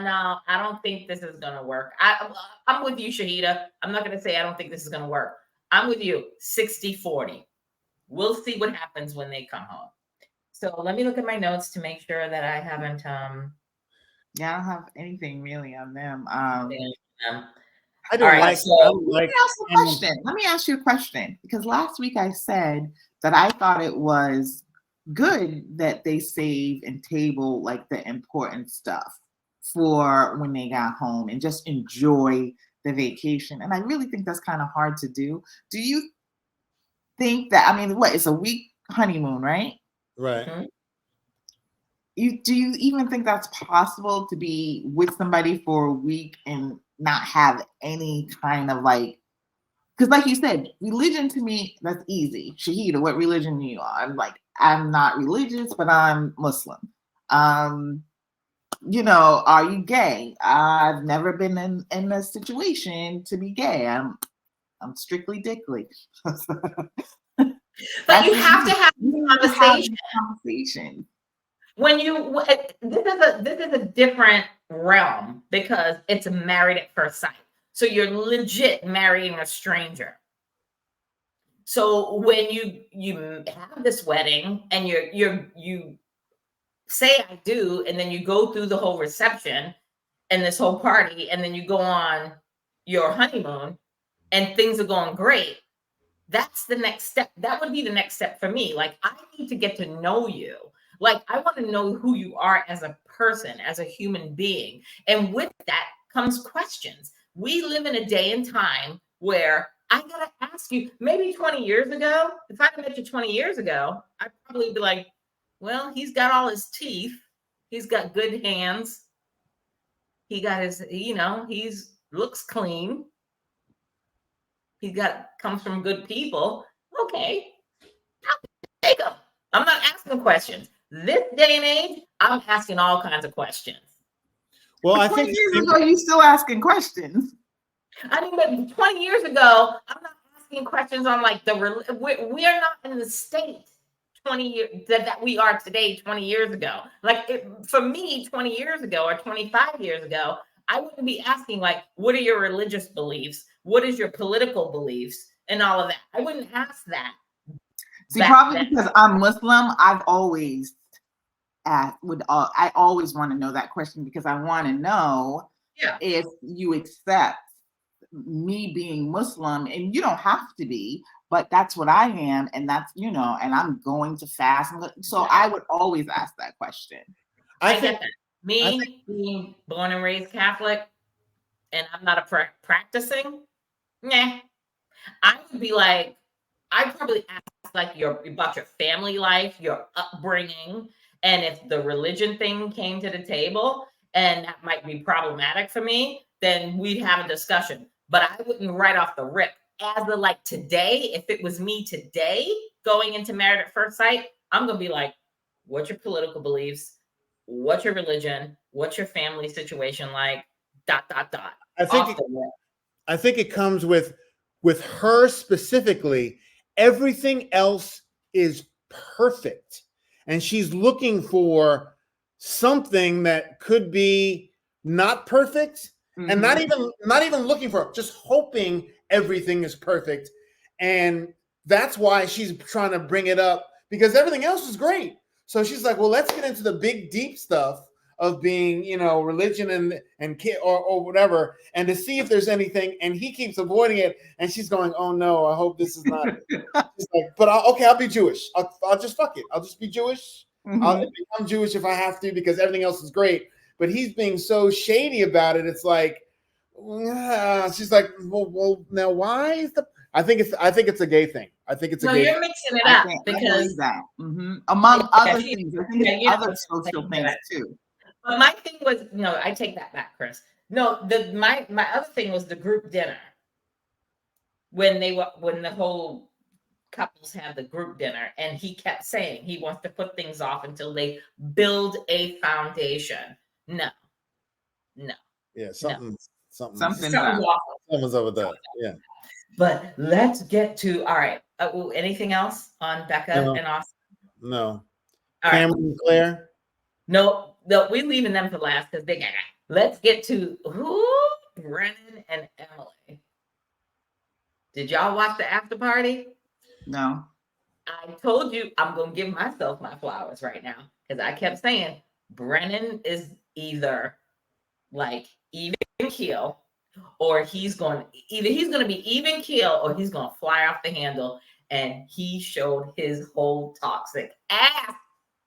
No, I don't think this is going to work. I'm with you, Shahida. I'm not going to say I don't think this is going to work. I'm with you, 60-40. We'll see what happens when they come home. So let me look at my notes to make sure that I haven't... Yeah, I don't have anything really on them. I don't like. Let me ask you a question. Because last week I said that I thought it was good that they save and table like the important stuff for when they got home and just enjoy the vacation. And I really think that's kind of hard to do. Do you think that? I mean, it's a week honeymoon, right? Right. Mm-hmm. Do you even think that's possible to be with somebody for a week and not have any kind of like, because like you said, religion to me, that's easy. Shahida, what religion are you on? I'm not religious, but I'm Muslim. Are you gay? I've never been in a situation to be gay. I'm strictly dickly. But you have to have a conversation. When this is a different realm because it's married at first sight. So you're legit marrying a stranger. So when you have this wedding and you say I do, and then you go through the whole reception and this whole party, and then you go on your honeymoon and things are going great. That's the next step. That would be the next step for me. Like, I need to get to know you. Like, I want to know who you are as a person, as a human being. And with that comes questions. We live in a day and time where I got to ask you, maybe 20 years ago, if I met you 20 years ago, I'd probably be like, well, he's got all his teeth. He's got good hands. He got his, he's looks clean. Comes from good people. Okay. I'll take him. I'm not asking questions. This day and age, I'm asking all kinds of questions. Well, I think years ago, you're still asking questions. I mean, but 20 years ago, I'm not asking questions on like we are not in the state 20 years that we are today 20 years ago. Like for me, 20 years ago or 25 years ago, I wouldn't be asking like, what are your religious beliefs? What is your political beliefs? And all of that. I wouldn't ask that. See, probably because I'm Muslim, I've always asked, I always want to know that question because I want to know if you accept me being Muslim, and you don't have to be, but that's what I am, and that's, you know, and I'm going to fast. So I would always ask that question. I get that. Me being born and raised Catholic, and I'm not a practicing, I would be like, I'd probably ask like about your family life, your upbringing, and if the religion thing came to the table and that might be problematic for me, then we'd have a discussion. But I wouldn't right off the rip. As of like today, if it was me today going into Married at First Sight, I'm gonna be like, what's your political beliefs? What's your religion? What's your family situation like? ... I think it comes with her specifically. Everything else is perfect, and she's looking for something that could be not perfect, and not even looking for it, just hoping everything is perfect. And that's why she's trying to bring it up, because everything else is great. So she's like, well, let's get into the big deep stuff of being, you know, religion and kid or whatever, and to see if there's anything. And he keeps avoiding it, and she's going, oh no, I hope this is not. She's like, but I'll be Jewish. I'll just fuck it. I'll just be Jewish. I'll become Jewish if I have to, because everything else is great. But he's being so shady about it. It's like, she's like, well, now why is the? I think it's a gay thing. I think it's a gay. You're mixing it up because that among other things, I think it's other social things too. But my thing was, no, I take that back, Chris. No, my other thing was the group dinner. When the whole couples have the group dinner, and he kept saying he wants to put things off until they build a foundation. No. Yeah, something's someone's up with that. Yeah. But let's get to all right. Anything else on Becca and Austin? No. All Cameron and Claire? No, we're leaving them for last because they got. Let's get to Brennan and Emily. Did y'all watch the after party? No. I told you I'm gonna give myself my flowers right now because I kept saying Brennan is either like even keel, or he's going to be even keel, or he's going to fly off the handle. And he showed his whole toxic ass.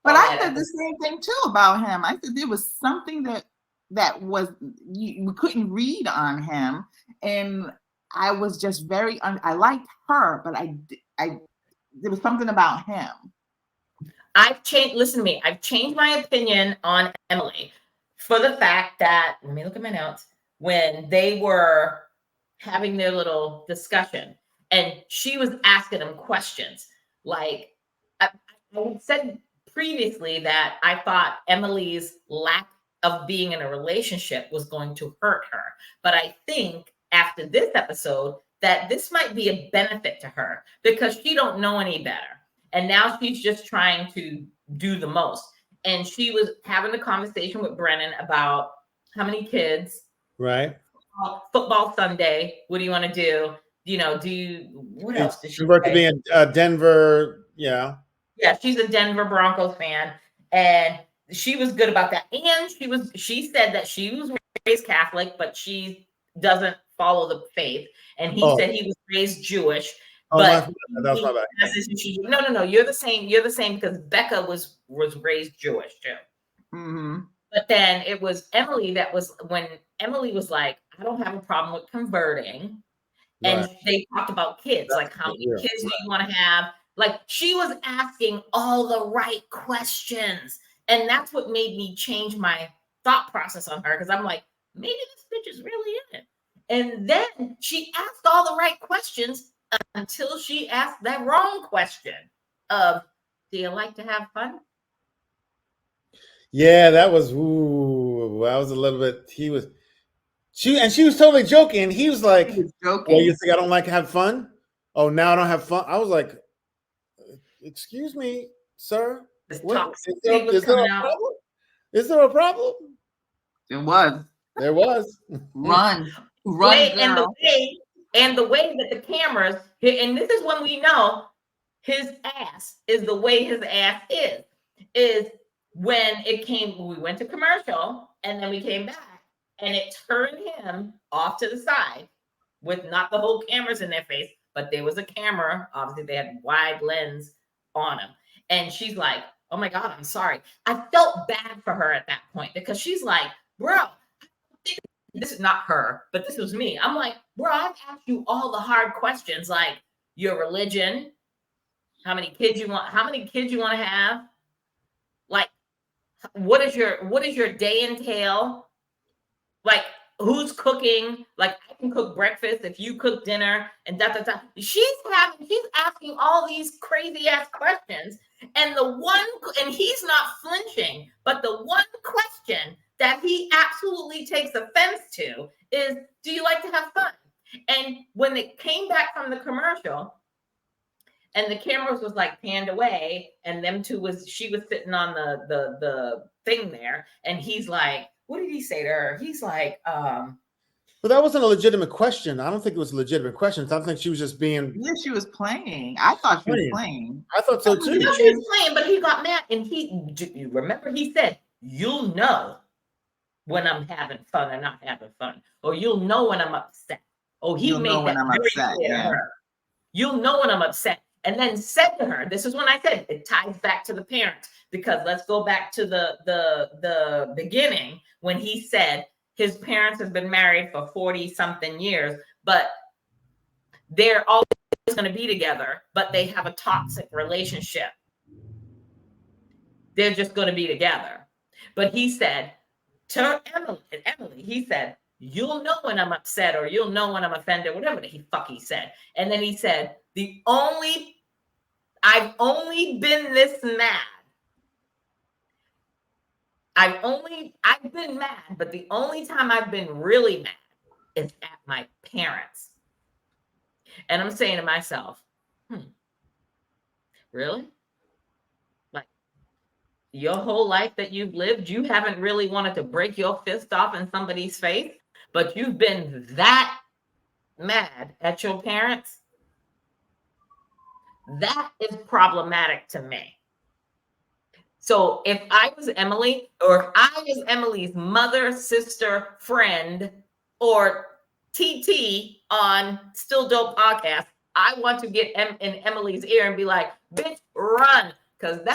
But I said the same thing too about him. I said there was something that was we couldn't read on him, and I was just very. I liked her, but I there was something about him. I've changed. Listen to me. I've changed my opinion on Emily for the fact that, let me look at my notes, when they were having their little discussion and she was asking them questions. Like I said previously that I thought Emily's lack of being in a relationship was going to hurt her. But I think after this episode that this might be a benefit to her because she don't know any better. And now she's just trying to do the most. And she was having a conversation with Brennan about how many kids, right? Football Sunday. What do you want to do? You know, what else does she work to be in Denver? Yeah. Yeah, she's a Denver Broncos fan. And she was good about that. And she said that she was raised Catholic, but she doesn't follow the faith. And he said he was raised Jewish. But that's not bad. No. You're the same. You're the same because Becca was raised Jewish too. Mm-hmm. But then it was Emily that was when Emily was like, I don't have a problem with converting. And they talked about kids, like how many kids do you want to have? Like she was asking all the right questions. And that's what made me change my thought process on her. Because I'm like, maybe this bitch is really in it. And then she asked all the right questions until she asked that wrong question of, do you like to have fun? Yeah, that was a little bit. She was totally joking. He was like, joking. Oh, you think I don't like to have fun? Oh, now I don't have fun. I was like, excuse me. sir? This What, toxicity was is there coming a out. problem? Is there a problem? It was. There was. Run, Way, girl. and the way that the cameras, and this is when we know his ass is the way his ass is when it came, we went to commercial and then we came back and it turned him off to the side with not the whole cameras in their face, but there was a camera. Obviously, they had wide lens on him. And she's like, oh my God, I'm sorry. I felt bad for her at that point because she's like, bro, this is not her, but this was me. I'm like, bro, I've asked you all the hard questions, like your religion, how many kids you want to have, like what is your day entail, like who's cooking, like I can cook breakfast if you cook dinner, and da da da. She's asking all these crazy ass questions, and he's not flinching, but the one question that he absolutely takes offense to is, do you like to have fun? And when it came back from the commercial and the cameras was like panned away and she was sitting on the thing there, and he's like, what did he say to her? He's like, But that wasn't a legitimate question. I don't think it was a legitimate question. I think she was just being. Yeah, she was playing. I thought she was playing. I thought so too. she was playing, but he got mad, and you remember he said, you'll know when I'm having fun or not having fun, or you'll know when I'm upset. Oh, you'll know when I'm upset. Yeah. You'll know when I'm upset. And then said to her, this is when I said it ties back to the parents, because let's go back to the beginning when he said his parents have been married for 40 something years, but they're always going to be together, but they have a toxic relationship. They're just going to be together. But he said to Emily, he said, you'll know when I'm upset, or you'll know when I'm offended, whatever the fuck he said. And then he said, I've only been this mad. I've been mad, but the only time I've been really mad is at my parents. And I'm saying to myself, really? Like, your whole life that you've lived, you haven't really wanted to break your fist off in somebody's face, but you've been that mad at your parents? That is problematic to me. So if I was Emily, or if I was Emily's mother, sister, friend, or TT on Still Dope podcast, I want to get in Emily's ear and be like, bitch, run. Because if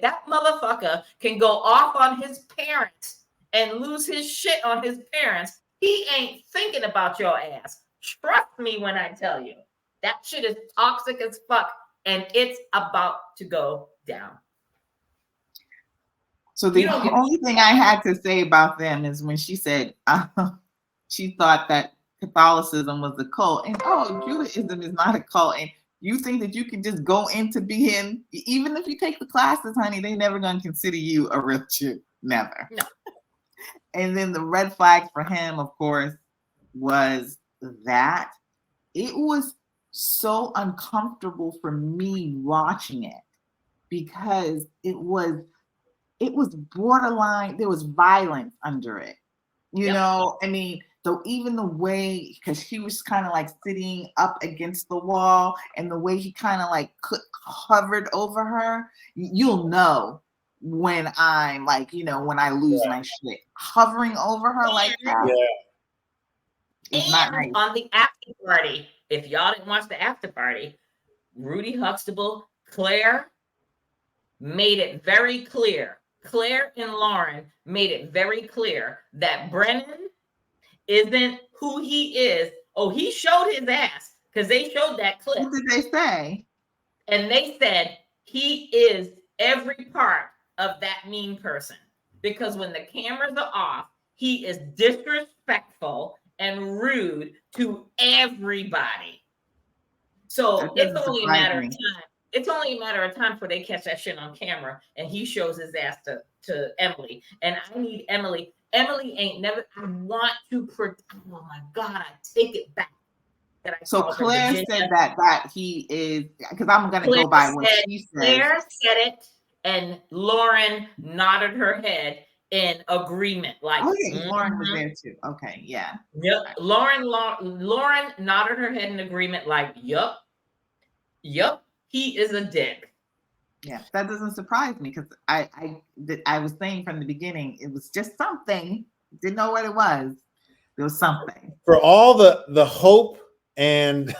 that motherfucker can go off on his parents and lose his shit on his parents, he ain't thinking about your ass. Trust me when I tell you. That shit is toxic as fuck, and it's about to go down. So the only thing I had to say about them is when she said she thought that Catholicism was a cult, and Judaism is not a cult, and you think that you can just go into being, even if you take the classes, honey, they never gonna consider you a real Jew, never. No. And then the red flag for him, of course, was that it was so uncomfortable for me watching it, because it was borderline, there was violence under it. You know, I mean, even the way, because he was kind of like sitting up against the wall, and the way he kind of like hovered over her, you'll know when I'm like, when I lose my shit. Hovering over her like that. Yeah. It's not nice. On the after party, if y'all didn't watch the after party, Rudy Huxtable, Claire made it very clear. Claire and Lauren made it very clear that Brennan isn't who he is. Oh, he showed his ass, because they showed that clip. What did they say? And they said he is every part of that mean person, because when the cameras are off, he is disrespectful and rude to everybody. So it's only a matter of time. It's only a matter of time before they catch that shit on camera and he shows his ass to Emily. And I need Emily. Emily ain't never, I want to, oh my God, I take it back. that I So called her Claire Virginia. said that he is, because I'm going to go by what she said. Claire said it, and Lauren nodded her head in agreement. Like, Lauren was there too. Okay, yeah. Yep. Lauren nodded her head in agreement. Like, yup, he is a dick. Yeah, that doesn't surprise me because I was saying from the beginning it was just something. Didn't know what it was. There was something. For all the hope and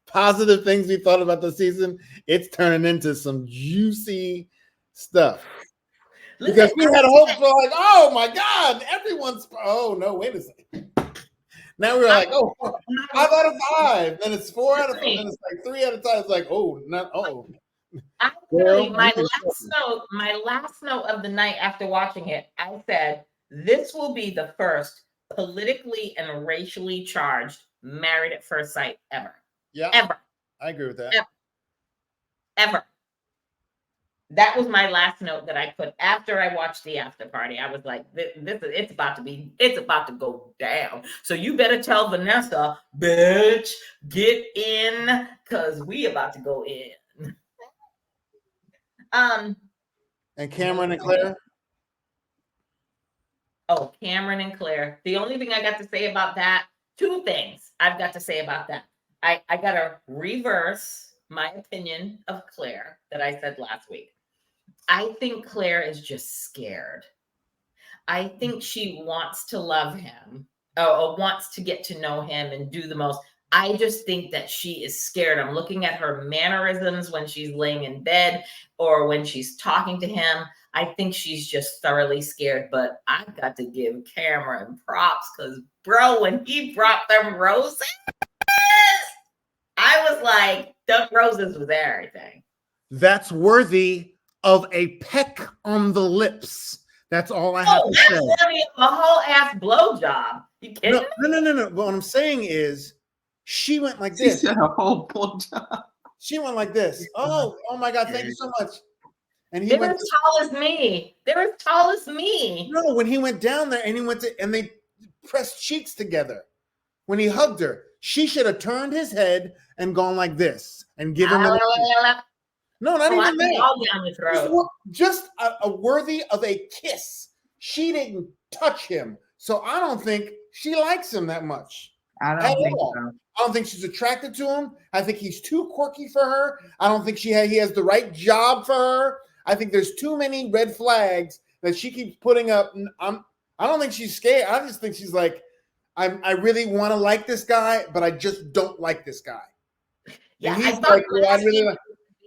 positive things we thought about the season, it's turning into some juicy stuff. Because we had hope for like, oh my God, everyone's. Oh no, wait a second. Now we're like, oh, 5 out of 5. Then it's 4 out of 5. Then it's like 3 out of 5. It's like, oh, not oh. Actually, my last note of the night after watching it, I said, this will be the first politically and racially charged Married at First Sight ever. Yeah. Ever. I agree with that. Ever. That was my last note that I put after I watched the after party. I was like, it's about to go down. So you better tell Vanessa, bitch, get in, because we about to go in. And Cameron and Claire? Oh, Cameron and Claire. The only thing I got to say about that, 2 things I've got to say about that. I got to reverse my opinion of Claire that I said last week. I think Claire is just scared. I think she wants to love him or wants to get to know him and do the most. I just think that she is scared. I'm looking at her mannerisms when she's laying in bed or when she's talking to him. I think she's just thoroughly scared. But I've got to give Cameron props because, bro, when he brought them roses, I was like, the roses was everything. That's worthy of a peck on the lips. That's all I have to say. A whole ass blowjob. You kidding me? No. What I'm saying is, she went like this. She said a whole blowjob. She went like this. Oh my God! Thank you so much. And he went as tall as me. They're as tall as me. No, when he went down there and they pressed cheeks together. When he hugged her, she should have turned his head and gone like this and given him. No, not even that. All down the throat. Just a worthy of a kiss. She didn't touch him, so I don't think she likes him that much. I don't think so. I don't think she's attracted to him. I think he's too quirky for her. I don't think he has the right job for her. I think there's too many red flags that she keeps putting up. I don't think she's scared. I just think she's like, I really want to like this guy, but I just don't like this guy. Yeah, and he's like, well, I really like.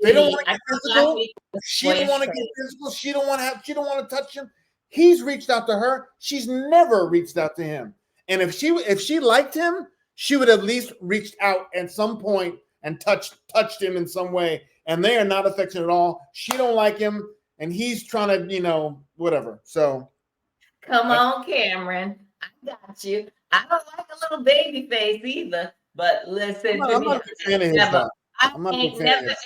They don't want to get physical. She don't want to get physical. She don't want to touch him. He's reached out to her. She's never reached out to him. And if she liked him, she would at least reached out at some point and touched him in some way. And they are not affectionate at all. She don't like him, and he's trying to, whatever. So, come on, Cameron, I got you. I don't like a little baby face either. But listen to me. I ain't never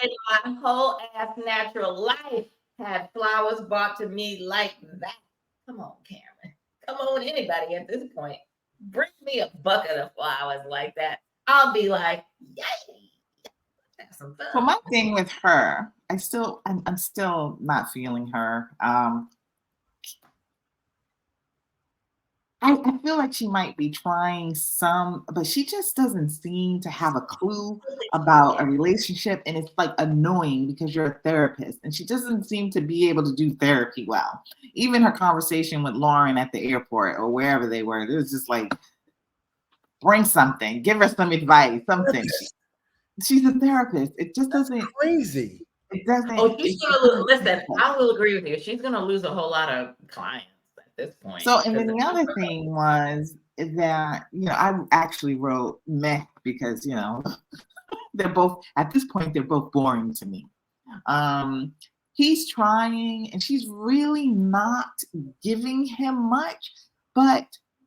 in my whole ass natural life had flowers brought to me like that. Come on, Cameron. Come on, anybody at this point. Bring me a bucket of flowers like that. I'll be like, yay. That's some fun. Well, my thing with her, I'm still not feeling her. I feel like she might be trying but she just doesn't seem to have a clue about a relationship. And it's like annoying because you're a therapist and she doesn't seem to be able to do therapy well. Even her conversation with Lauren at the airport or wherever they were, it was just like, bring something, give her some advice, something. She's a therapist. It just doesn't. That's crazy. It doesn't. Oh, she's gonna listen. I will agree with you. She's gonna lose a whole lot of clients at this point. So, and then the other thing was that I actually wrote meh because they're both at this point they're both boring to me. He's trying, and she's really not giving him much. But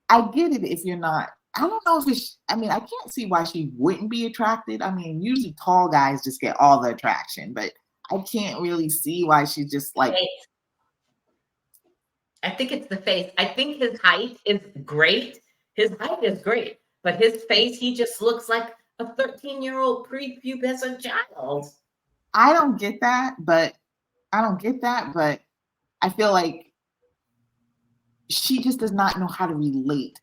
I get it if you're not. I don't know if it's, I can't see why she wouldn't be attracted. Usually tall guys just get all the attraction, but I can't really see why she's just like. I think it's the face. I think his height is great. His height is great, but his face, he just looks like a 13-year-old prepubescent child. I don't get that, but I feel like she just does not know how to relate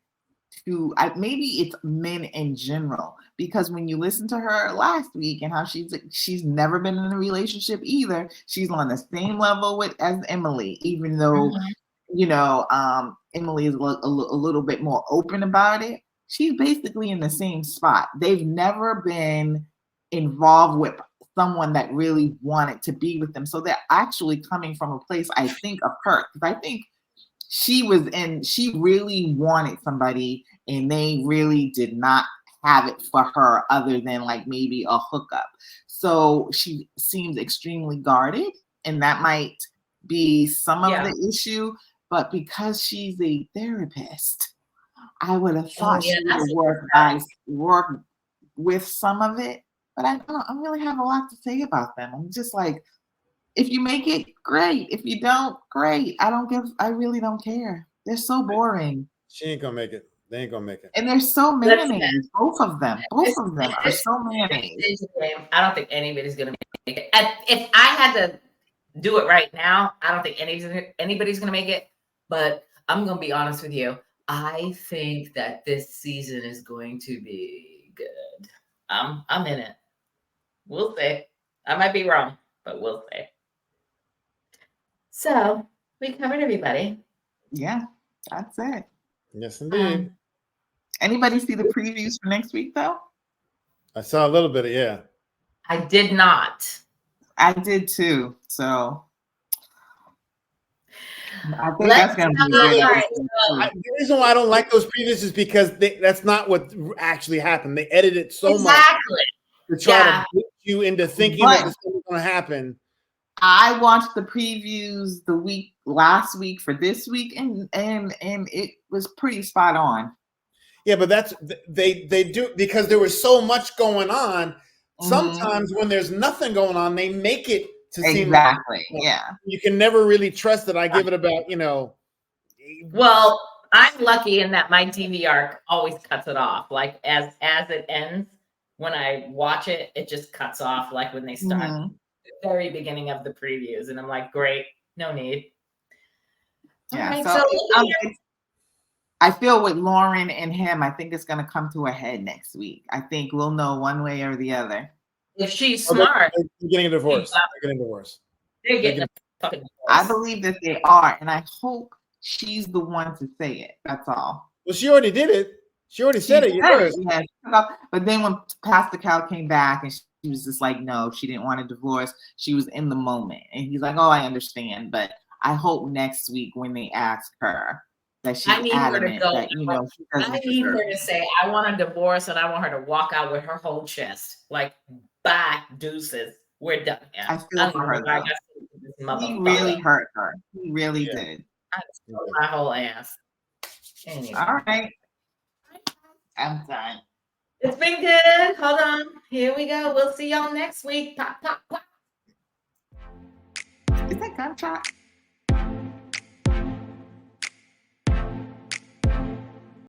to, maybe it's men in general, because when you listen to her last week and how she's never been in a relationship either, she's on the same level as Emily, even though Emily is a little bit more open about it. She's basically in the same spot. They've never been involved with someone that really wanted to be with them, so they're actually coming from a place, I think, of hurt, because I think she really wanted somebody and they really did not have it for her other than like maybe a hookup. So she seems extremely guarded, and that might be some of the issue. But because she's a therapist, I would have thought she would work with some of it. But I don't really have a lot to say about them. I'm just like, if you make it, great. If you don't, great. I really don't care. They're so boring. She ain't gonna make it. They ain't gonna make it. And they're so mayonnaise. Both of them are so mayonnaise. I don't think anybody's gonna make it. If I had to do it right now, I don't think anybody's gonna make it. But I'm gonna be honest with you. I think that this season is going to be good. I'm in it. We'll see. I might be wrong, but we'll see. So we covered everybody. Yeah, that's it. Yes, indeed. Anybody see the previews for next week though? I saw a little bit of, yeah. I did not. I did too. So I think that's gonna be good. The reason why I don't like those previews is because that's not what actually happened. They edited it so much to try to put you into thinking that this was going to happen. I watched the previews last week for this week, and it was pretty spot on. Yeah, but that's they do, because there was so much going on. Sometimes when there's nothing going on, they make it to seem like, you can never really trust it. I give it about, Well, I'm lucky in that my DVR always cuts it off. Like as it ends, when I watch it, it just cuts off. Like when they start the very beginning of the previews, and I'm like, great, no need. Yeah. Right, so I feel with Lauren and him, I think it's going to come to a head next week. I think we'll know one way or the other. If she's smart, they're getting a divorce. They're getting a divorce. They're getting a fucking divorce. I believe that they are, and I hope she's the one to say it. That's all. Well, she already did it. She already said it. Yes. But then when Pastor Cal came back and she was just like, no, she didn't want a divorce. She was in the moment. And he's like, oh, I understand. But I hope next week when they ask her that she's adamant that, I need her to say, I want a divorce, and I want her to walk out with her whole chest. Like, bye, deuces. We're done. Yeah. I feel for her. He really hurt her. He really did. I stole my whole ass. Anyway. All right. I'm done. It's been good. Hold on. Here we go. We'll see y'all next week. Pop, pop, pop. Is that gunshot?